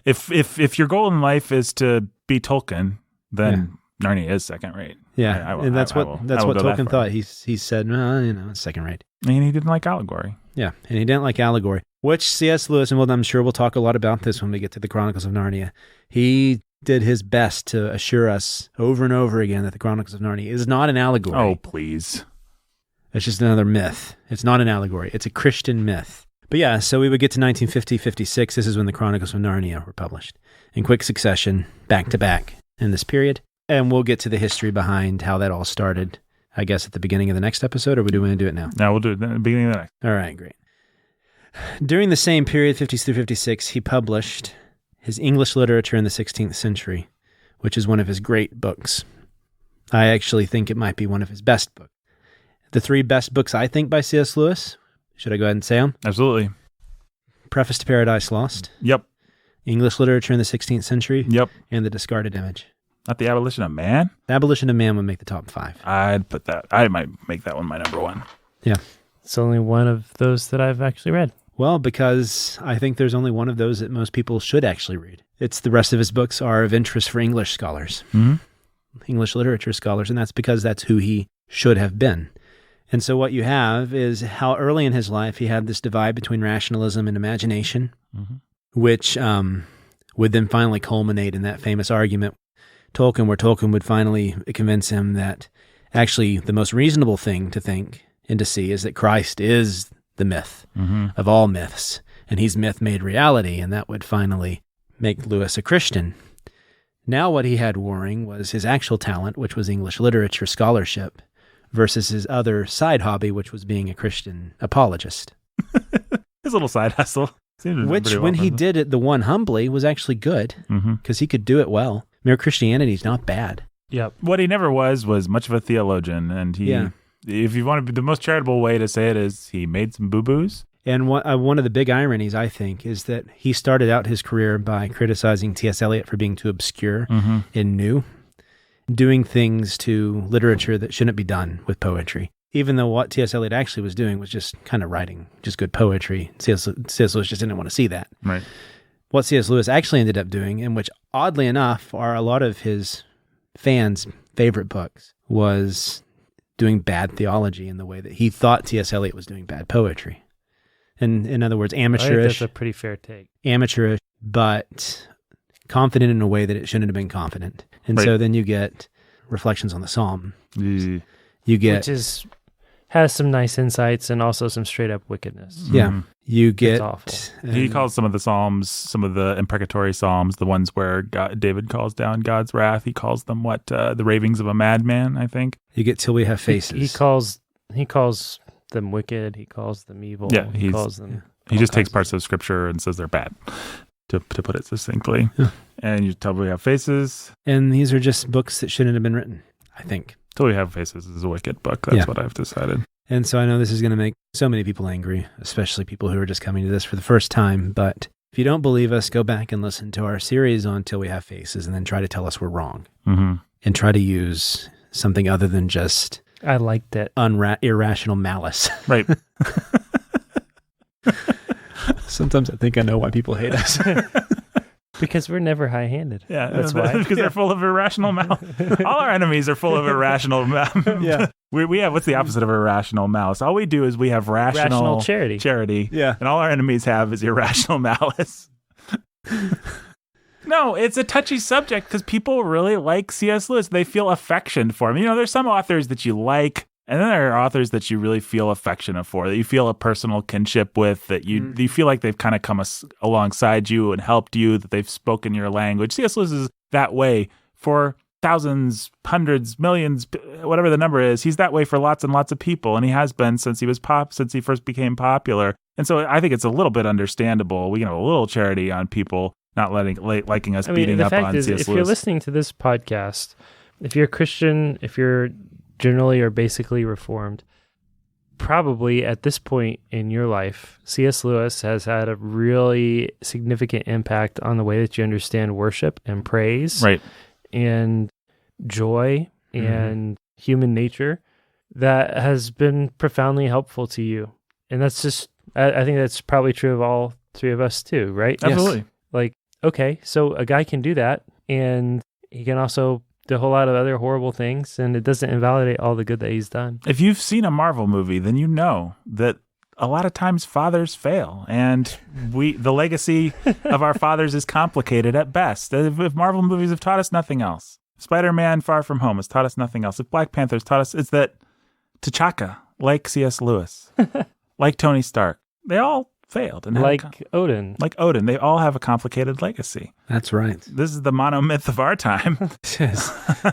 If your goal in life is to be Tolkien, then Narnia is second rate. Yeah, and that's what I will go that Tolkien far. thought. He said, well, it's second rate. And he didn't like allegory. Yeah, and he didn't like allegory, which C.S. Lewis, and I'm sure we'll talk a lot about this when we get to the Chronicles of Narnia. He did his best to assure us over and over again that the Chronicles of Narnia is not an allegory. Oh, please. It's just another myth. It's not an allegory. It's a Christian myth. But yeah, so we would get to 1950, 56. This is when the Chronicles of Narnia were published in quick succession, back to back in this period. And we'll get to the history behind how that all started, I guess, at the beginning of the next episode, or we do want to do it now? No, we'll do it at the beginning of the next. All right, great. During the same period, 50s through 56, he published his English Literature in the 16th Century, which is one of his great books. I actually think it might be one of his best books. The three best books, I think, by C.S. Lewis. Should I go ahead and say them? Absolutely. Preface to Paradise Lost, Yep. English Literature in the 16th Century, Yep. and The Discarded Image. Not the Abolition of Man. The Abolition of Man would make the top 5. I might make that one my number one. Yeah. It's only one of those that I've actually read. Well, because I think there's only one of those that most people should actually read. It's the rest of his books are of interest for English scholars, English literature scholars, and that's because that's who he should have been. And so what you have is how early in his life he had this divide between rationalism and imagination, which would then finally culminate in that famous argument, Tolkien, where Tolkien would finally convince him that actually the most reasonable thing to think and to see is that Christ is the myth of all myths, and he's myth made reality, and that would finally make Lewis a Christian. Now what he had warring was his actual talent, which was English literature scholarship, versus his other side hobby, which was being a Christian apologist. His little side hustle. Seemed to have done Which, pretty when well he for him. did it, the one humbly, was actually good, because he could do it well. Mere Christianity is not bad. Yep. What he never was much of a theologian, and he, if you want to be the most charitable way to say it is, he made some boo-boos, And one of the big ironies, I think, is that he started out his career by criticizing T.S. Eliot for being too obscure and new, doing things to literature that shouldn't be done with poetry. Even though what T.S. Eliot actually was doing was just kind of writing just good poetry. C.S. Lewis just didn't want to see that. Right. What C.S. Lewis actually ended up doing, and which oddly enough are a lot of his fans' favorite books, was doing bad theology in the way that he thought T.S. Eliot was doing bad poetry. And in other words, amateurish. That's a pretty fair take. Amateurish, but confident in a way that it shouldn't have been confident. And so then you get Reflections on the Psalm. You get... Which has some nice insights and also some straight up wickedness. Yeah. You get... It's awful. He calls some of the Psalms, some of the imprecatory Psalms, the ones where David calls down God's wrath. He calls them the ravings of a madman, I think. You get Till We Have Faces. He calls them wicked. He calls them evil. Yeah, he calls them. He just takes parts of Scripture and says they're bad, to put it succinctly. Yeah. And you Till We Have Faces. And these are just books that shouldn't have been written, I think. Till We Have Faces is a wicked book. That's what I've decided. And so I know this is going to make so many people angry, especially people who are just coming to this for the first time. But if you don't believe us, go back and listen to our series on Till We Have Faces and then try to tell us we're wrong. And try to use something other than just... I liked it. Irrational malice. Right. Sometimes I think I know why people hate us. Because we're never high-handed. Yeah, that's why. Because they're full of irrational malice. All our enemies are full of irrational malice. Yeah. We have, what's the opposite of irrational malice? All we do is we have rational charity. Yeah. And all our enemies have is irrational malice. No, it's a touchy subject because people really like C.S. Lewis. They feel affection for him. You know, there's some authors that you like, and then there are authors that you really feel affectionate for, that you feel a personal kinship with, that you feel like they've kind of come alongside you and helped you, that they've spoken your language. C.S. Lewis is that way for thousands, hundreds, millions, whatever the number is. He's that way for lots and lots of people, and he has been since he first became popular. And so I think it's a little bit understandable. We can have a little charity on people not liking us beating up on C.S. Lewis. If you're listening to this podcast, if you're a Christian, if you're generally or basically Reformed, probably at this point in your life, C.S. Lewis has had a really significant impact on the way that you understand worship and praise, right, and joy and human nature that has been profoundly helpful to you. And that's just, I think that's probably true of all three of us too, right? Absolutely. Yes. Like, okay, so a guy can do that, and he can also do a whole lot of other horrible things, and it doesn't invalidate all the good that he's done. If you've seen a Marvel movie, then you know that a lot of times fathers fail, and the legacy of our fathers is complicated at best. If Marvel movies have taught us nothing else, Spider-Man Far From Home has taught us nothing else. If Black Panther has taught us, it's that T'Chaka, like C.S. Lewis, like Tony Stark, they all failed. And Odin. Like Odin. They all have a complicated legacy. That's right. This is the monomyth of our time. Yes,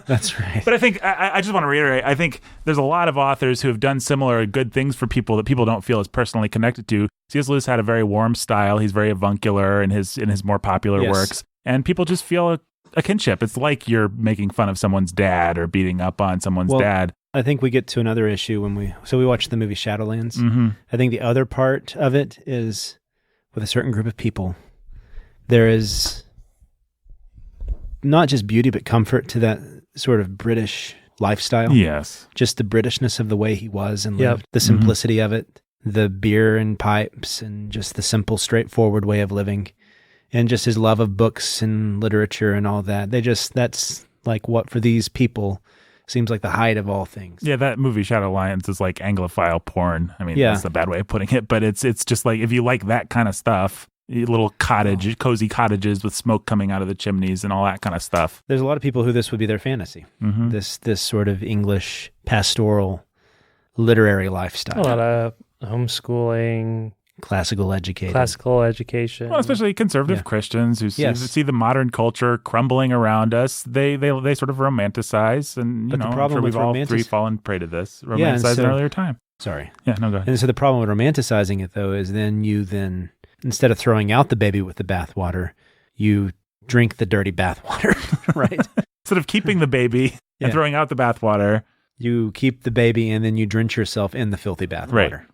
that's right. But I think, I just want to reiterate, I think there's a lot of authors who have done similar good things for people that people don't feel as personally connected to. C.S. Lewis had a very warm style. He's very avuncular in his more popular works. And people just feel a kinship. It's like you're making fun of someone's dad or beating up on someone's dad. I think we get to another issue when we watched the movie Shadowlands. I think the other part of it is with a certain group of people, there is not just beauty but comfort to that sort of British lifestyle. Yes. Just the Britishness of the way he was and lived, the simplicity of it, the beer and pipes and just the simple, straightforward way of living, and just his love of books and literature and all that. That's like what for these people seems like the height of all things. Yeah, that movie Shadowlands is like Anglophile porn. I mean, that's a bad way of putting it, but it's just like if you like that kind of stuff, little cozy cottages with smoke coming out of the chimneys and all that kind of stuff. There's a lot of people who this would be their fantasy. This sort of English pastoral literary lifestyle. A lot of homeschooling, classical education. Well, especially conservative Christians who see the modern culture crumbling around us. They sort of romanticize, and the I'm problem sure with we've all three fallen prey to this. Romanticize and so, an earlier time. Sorry. Yeah, no, go ahead. And so the problem with romanticizing it, though, is then instead of throwing out the baby with the bathwater, you drink the dirty bathwater, right? Instead of keeping the baby and throwing out the bathwater, you keep the baby and then you drench yourself in the filthy bathwater. Right.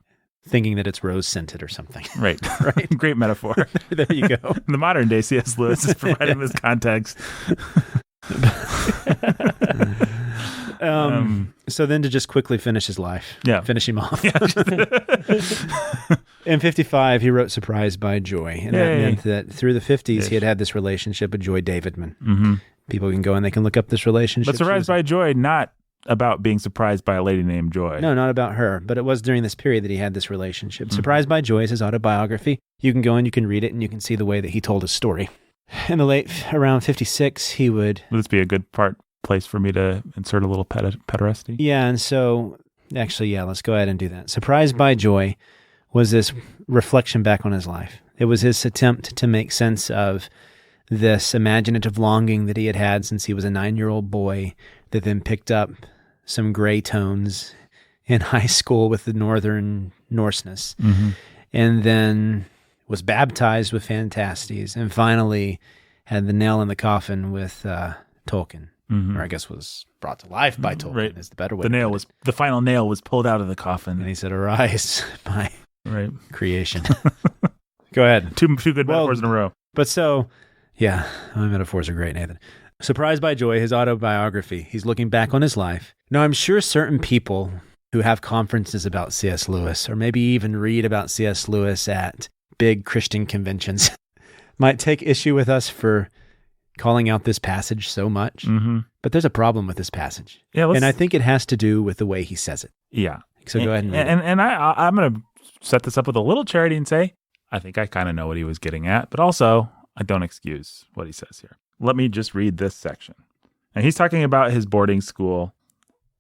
thinking that it's rose-scented or something. Right. Right. Great metaphor. There you go. The modern day C.S. Lewis is providing this context. So then to just quickly finish his life, finish him off. In 55, he wrote Surprised by Joy. And that meant that through the 50s, he had this relationship with Joy Davidman. Mm-hmm. People can go and they can look up this relationship. But Surprised by Joy, not about being surprised by a lady named Joy. No, not about her. But it was during this period that he had this relationship. Surprised by Joy is his autobiography. You can go and you can read it and you can see the way that he told his story. In the around 56, he would... Would this be a good place for me to insert a little pederasty? Yeah, and so, actually, let's go ahead and do that. Surprised by Joy was this reflection back on his life. It was his attempt to make sense of this imaginative longing that he had had since he was a 9-year-old boy that then picked up some gray tones in high school with the Northern Norseness, and then was baptized with Phantastes, and finally had the nail in the coffin with Tolkien, or I guess was brought to life by Tolkien is the better way. The final nail was pulled out of the coffin. And he said, "Arise, my creation." Go ahead. Two good metaphors in a row. But so, my metaphors are great, Nathan. Surprised by Joy, his autobiography. He's looking back on his life. Now, I'm sure certain people who have conferences about C.S. Lewis, or maybe even read about C.S. Lewis at big Christian conventions, might take issue with us for calling out this passage so much. But there's a problem with this passage. And I think it has to do with the way he says it. Yeah. So go ahead and read it. And I'm going to set this up with a little charity and say, I think I kind of know what he was getting at, but also I don't excuse what he says here. Let me just read this section. And he's talking about his boarding school.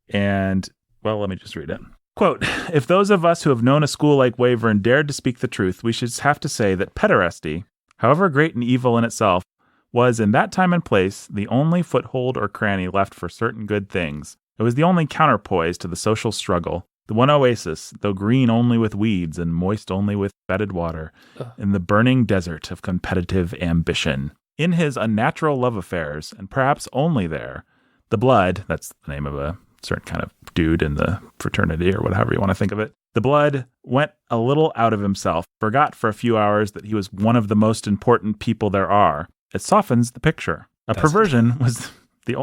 And, well, let me just read it. Quote, "If those of us who have known a school like Wavern dared to speak the truth, we should have to say that pederasty, however great and evil in itself, was in that time and place the only foothold or cranny left for certain good things. It was the only counterpoise to the social struggle, the one oasis, though green only with weeds and moist only with fetid water, in the burning desert of competitive ambition. In his unnatural love affairs, and perhaps only there, the blood," that's the name of a certain kind of dude in the fraternity or whatever you want to think of it, "the blood went a little out of himself, forgot for a few hours that he was one of the most important people there are. It softens the picture. A perversion was the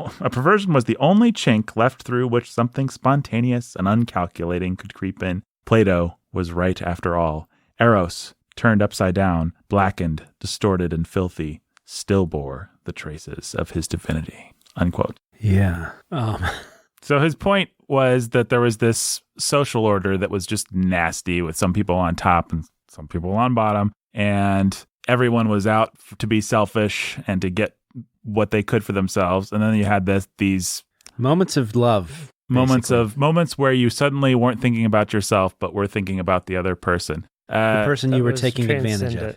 only chink left through which something spontaneous and uncalculating could creep in. Plato was right after all. Eros, turned upside down, blackened, distorted, and filthy, still bore the traces of his divinity." Unquote. Yeah. So his point was that there was this social order that was just nasty with some people on top and some people on bottom, and everyone was out to be selfish and to get what they could for themselves. And then you had these moments of love, moments where you suddenly weren't thinking about yourself, but were thinking about the other person, the person you were taking advantage of.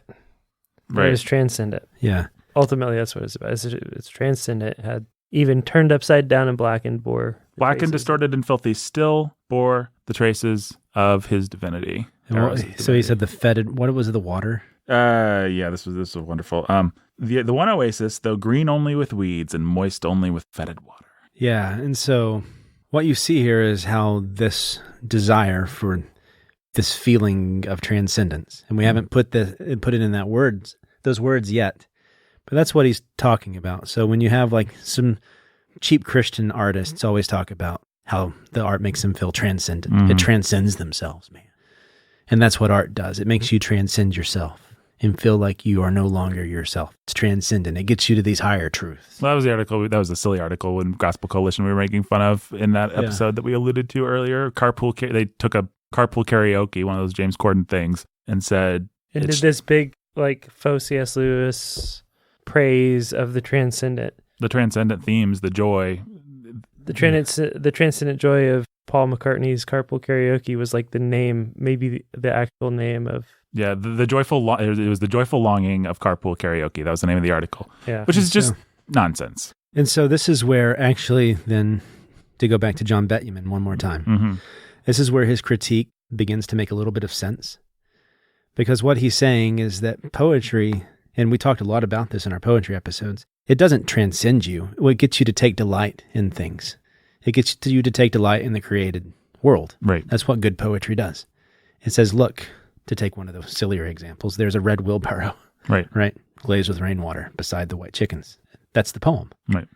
Right. It was transcendent. Yeah. Ultimately, that's what it's about. It's transcendent. It had even turned upside down and blackened bore. Blackened, distorted, and filthy still bore the traces of his divinity. So he said the fetid, what was it, the water? This was wonderful. The one oasis, though green only with weeds and moist only with fetid water. Yeah, and so what you see here is how this desire for this feeling of transcendence, and we haven't put it in those words yet, but that's what he's talking about. So when you have like some cheap Christian artists always talk about how the art makes them feel transcendent. It transcends themselves, man. And that's what art does. It makes you transcend yourself and feel like you are no longer yourself. It's transcendent. It gets you to these higher truths. Well, that was the article. That was a silly article when Gospel Coalition we were making fun of in that episode that we alluded to earlier. They took a carpool karaoke, one of those James Corden things, and said... And did this big, like, faux C.S. Lewis praise of the transcendent. The transcendent themes, the joy. The transcendent joy of Paul McCartney's Carpool Karaoke was like the name, maybe the actual name of... Yeah, it was the joyful longing of Carpool Karaoke. That was the name of the article. Yeah. Which is just nonsense. And so this is where actually then, to go back to John Betjeman one more time, this is where his critique begins to make a little bit of sense. Because what he's saying is that poetry, and we talked a lot about this in our poetry episodes, it doesn't transcend you. It gets you to take delight in things. It gets you to take delight in the created world. Right. That's what good poetry does. It says, look, to take one of those sillier examples, there's a red wheelbarrow, Right. glazed with rainwater beside the white chickens. That's the poem. Right.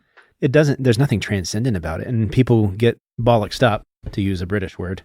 There's nothing transcendent about it. And people get bollocksed up, to use a British word,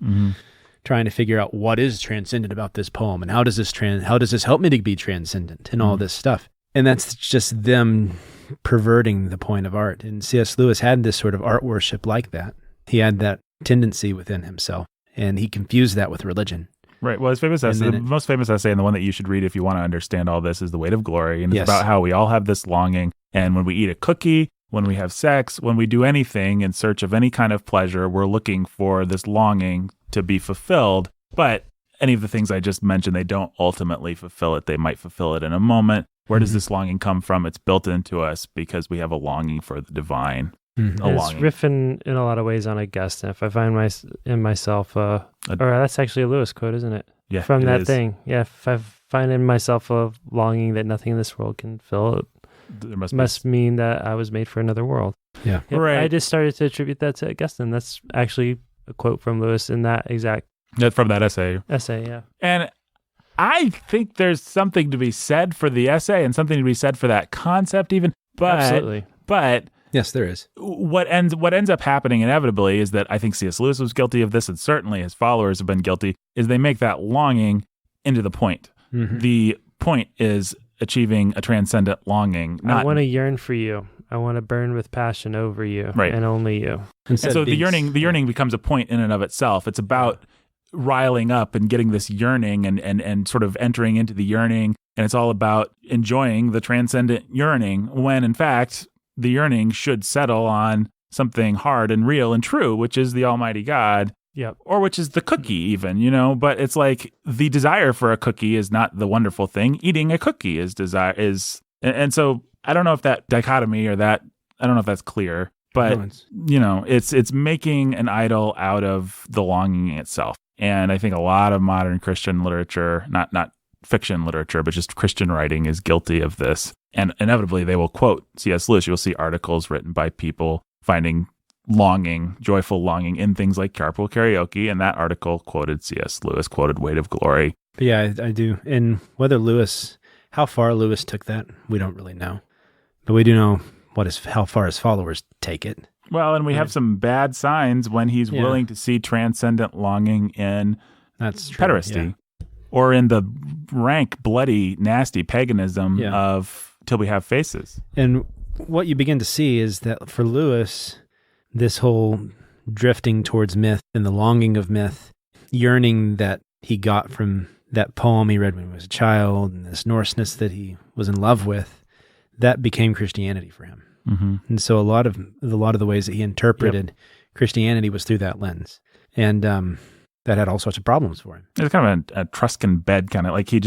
trying to figure out what is transcendent about this poem and how does this help me to be transcendent and all this stuff. And that's just them perverting the point of art. And C.S. Lewis had this sort of art worship like that. He had that tendency within himself, and he confused that with religion. Right. Well, his famous essay, the most famous essay, and the one that you should read if you want to understand all this, is The Weight of Glory. And it's about how we all have this longing. And when we eat a cookie, when we have sex, when we do anything in search of any kind of pleasure, we're looking for this longing to be fulfilled. But any of the things I just mentioned, they don't ultimately fulfill it. They might fulfill it in a moment. Where does this longing come from? It's built into us because we have a longing for the divine. It's riffing in a lot of ways on Augustine. If I find myself, or that's actually a Lewis quote, isn't it? Yeah, from that is. thing. Yeah, if I find in myself a longing that nothing in this world can fill, it must mean that I was made for another world. Yeah, right. I just started to attribute that to Augustine. That's actually a quote from Lewis in that exact from that essay. Yeah. And I think there's something to be said for the essay and something to be said for that concept even. But, absolutely. But yes, there is. What ends up happening inevitably is that I think C.S. Lewis was guilty of this, and certainly his followers have been guilty, is they make that longing into the point. The point is achieving a transcendent longing. I want to yearn for you. I want to burn with passion over you, right, and only you. And so the yearning becomes a point in and of itself. It's about riling up and getting this yearning and sort of entering into the yearning. And it's all about enjoying the transcendent yearning when, in fact, the yearning should settle on something hard and real and true, which is the Almighty God. Yep. Or which is the cookie even, but it's like the desire for a cookie is not the wonderful thing. Eating a cookie is desire is. And so I don't know if that dichotomy I don't know if that's clear, but it's making an idol out of the longing itself. And I think a lot of modern Christian literature, not fiction literature, but just Christian writing is guilty of this. And inevitably they will quote C.S. Lewis. You'll see articles written by people finding joyful longing in things like carpool karaoke. And that article quoted C.S. Lewis, quoted Weight of Glory. But yeah, I do. And how far Lewis took that, we don't really know. But we do know how far his followers take it. Well, and we have some bad signs when he's willing to see transcendent longing in pederasty or in the rank, bloody, nasty paganism of Till We Have Faces. And what you begin to see is that for Lewis, this whole drifting towards myth and the longing of myth, yearning that he got from that poem he read when he was a child and this Norseness that he was in love with, that became Christianity for him. And so a lot of the ways that he interpreted Christianity was through that lens. And that had all sorts of problems for him. It's kind of a Etruscan bed, kind of like he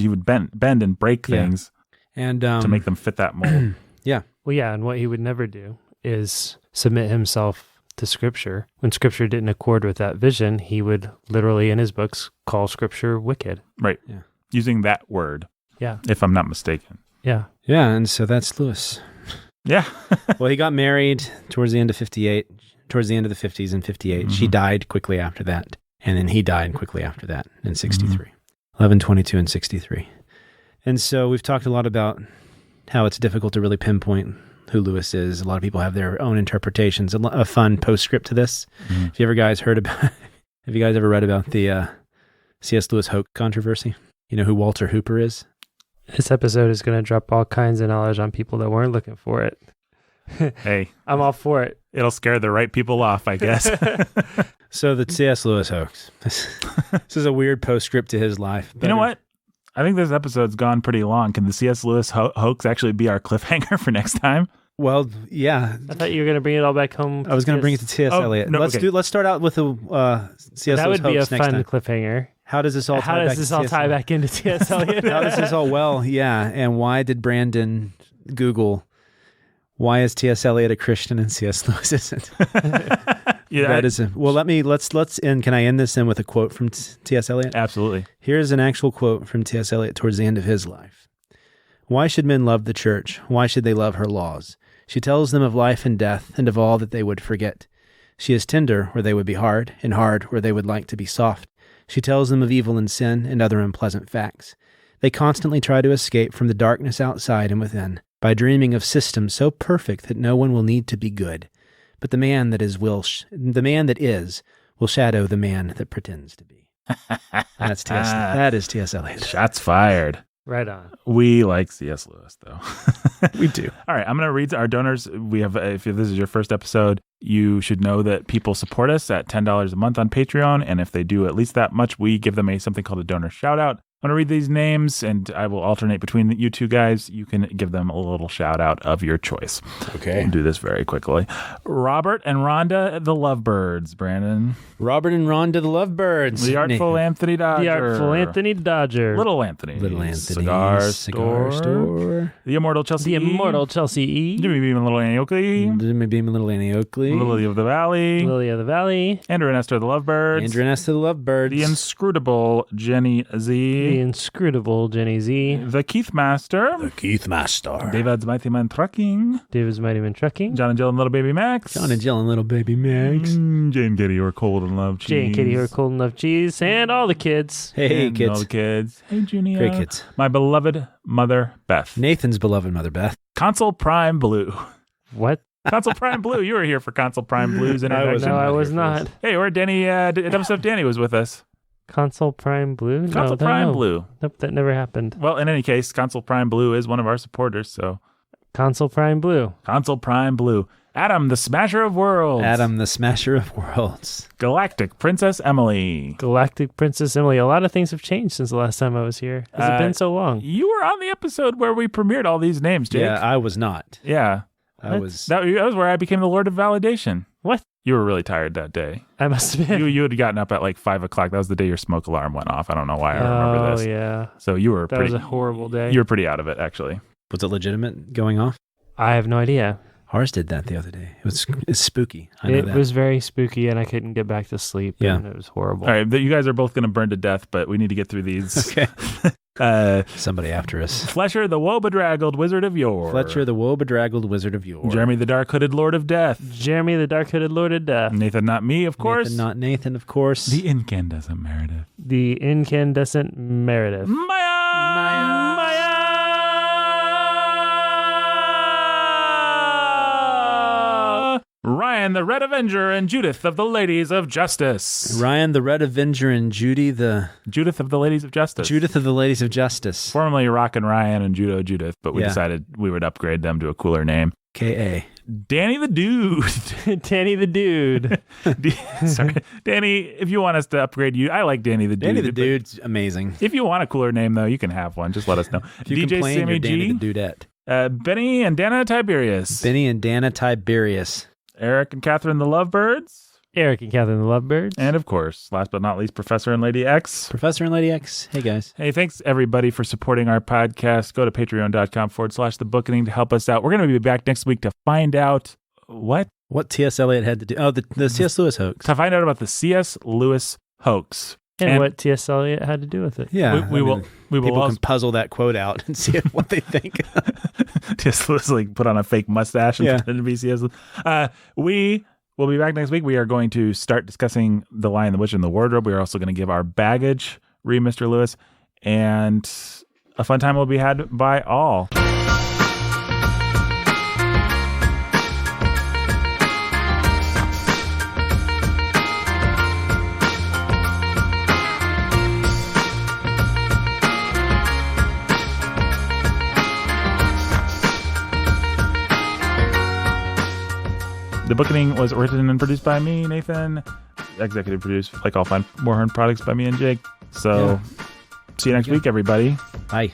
would bend and break things and to make them fit that mold. And what he would never do is submit himself to Scripture. When Scripture didn't accord with that vision, he would literally in his books call Scripture wicked. Right. Yeah. Using that word. Yeah. If I'm not mistaken. Yeah. Yeah, and so that's Lewis. Yeah. Well, he got married towards the end of 58, towards the end of the 50s in 58. She died quickly after that. And then he died quickly after that in 63. 1122 and 63. And so we've talked a lot about how it's difficult to really pinpoint who Lewis is. A lot of people have their own interpretations. A fun postscript to this. Have you guys ever read about the C.S. Lewis hoax controversy? You know who Walter Hooper is? This episode is going to drop all kinds of knowledge on people that weren't looking for it. Hey, I'm all for it. It'll scare the right people off, I guess. So the C.S. Lewis hoax. This is a weird postscript to his life. You know what? I think this episode's gone pretty long. Can the C.S. Lewis hoax actually be our cliffhanger for next time? Well, yeah. I thought you were going to bring it all back home. I was going to bring it to T.S. Eliot. No, Let's start out with the C.S. That Lewis would be a hoax next fun time. cliffhanger. How does this all tie back into T.S. Eliot? How does this all and why did Brandon Google why is T.S. Eliot a Christian and C.S. Lewis isn't? Let's end. Can I end this in with a quote from T.S. Eliot? Absolutely. Here's an actual quote from T.S. Eliot towards the end of his life. Why should men love the church? Why should they love her laws? She tells them of life and death and of all that they would forget. She is tender where they would be hard, and hard where they would like to be soft. She tells them of evil and sin and other unpleasant facts. They constantly try to escape from the darkness outside and within by dreaming of systems so perfect that no one will need to be good. But the man that is will shadow the man that pretends to be. That is T.S. Eliot. Shots fired. Right on. We like C.S. Lewis, though. We do. All right, I'm going to read our donors. We have, if this is your first episode, you should know that people support us at $10 a month on Patreon, and if they do at least that much, we give them something called a donor shout out. I'm going to read these names, and I will alternate between you two guys. You can give them a little shout out of your choice. Okay. We'll do this very quickly. Robert and Rhonda, the Lovebirds, Brandon. Robert and Rhonda, the Lovebirds. The Artful Anthony Dodger. The Artful Anthony Dodger. Little Anthony. Little Anthony. Cigar Store. The Immortal Chelsea. The Immortal Chelsea E. Jimmy Beam and Little Annie Oakley. Jimmy Beam and Little Annie Oakley. Lily of the Valley. Lily of the Valley. Andrew and Esther, the Lovebirds. Andrew and Esther, the Lovebirds. The Inscrutable Jenny Z. The Inscrutable Jenny Z. The Keith Master. The Keith Master. David's Mighty Man Trucking. David's Mighty Man Trucking. John and Jill and Little Baby Max. John and Jill and Little Baby Max. Jane Kitty or Cold and Love Cheese. Jane Kitty or Cold Enough Cheese. And all the kids. Hey, And kids. all the kids. Hey, Junia. Great kids. My beloved mother, Beth. Nathan's beloved mother, Beth. Console Prime Blue. What? Console Prime Blue. You were here for Console Prime Blue's introduction. No, I was here for not. this. Hey, or Danny, Dumb Stuff Danny was with us. Console Prime Blue? Console Prime Blue. Nope, that never happened. Well, in any case, Console Prime Blue is one of our supporters, so Console Prime Blue. Console Prime Blue. Adam, the Smasher of Worlds. Adam, the Smasher of Worlds. Galactic Princess Emily. Galactic Princess Emily. A lot of things have changed since the last time I was here. Has it been so long? You were on the episode where we premiered all these names, Jake. Yeah, I was not. Yeah. I was. That was where I became the Lord of Validation. What? You were really tired that day. I must have been. You had gotten up at like 5 o'clock. That was the day your smoke alarm went off. I don't know why I remember this. Oh, yeah. So you were That pretty. was a horrible day. You were pretty out of it, actually. Was it legitimate going off? I have no idea. Ours did that the other day. It's spooky. I know It that. was very spooky, and I couldn't get back to sleep. Yeah. And it was horrible. All right, you guys are both going to burn to death, but we need to get through these. Okay. uh, Somebody after us. Flesher, the woe-bedraggled Wizard of Yore. Fletcher, the woe-bedraggled Wizard of Yore. Jeremy, the dark-hooded Lord of Death. Jeremy, the dark-hooded Lord of Death. Nathan, not me, of course. Nathan, not Nathan, of course. The incandescent Meredith. The incandescent Meredith. Maya! Ryan, the Red Avenger, and Judith of the Ladies of Justice. Ryan, the Red Avenger, and Judy, the Judith of the Ladies of Justice. Judith of the Ladies of Justice. Formerly Rock and Ryan and Judo Judith, but we Yeah. decided we would upgrade them to a cooler name. K.A. Danny the Dude. Danny the Dude. Sorry. Danny, if you want us to upgrade you, I like Danny the Dude. Danny the but Dude's amazing. If you want a cooler name, though, you can have one. Just let us know. If you DJ complain, Sammy you're Danny G, the Dudette. Benny and Dana Tiberius. Benny and Dana Tiberius. Eric and Catherine the Lovebirds. Eric and Catherine the Lovebirds. And of course, last but not least, Professor and Lady X. Professor and Lady X. Hey, guys. Hey, thanks everybody for supporting our podcast. Go to patreon.com/the Bookening to help us out. We're going to be back next week to find out what T.S. Eliot had to do. Oh, the C.S. Lewis hoax. to find out about the C.S. Lewis hoax. and what T.S. Eliot had to do with it. Yeah. We will People also can puzzle that quote out and see what they think. T.S. Lewis like put on a fake mustache and pretend to be C.S. Lewis. We'll be back next week. We are going to start discussing The Lion, the Witch, and the Wardrobe. We are also going to give our baggage, read Mr. Lewis, and a fun time will be had by all. The Bookening was written and produced by me, Nathan. Executive produced, like all fine Moorhorn products, by me and Jake. So, see you next week, everybody. Bye.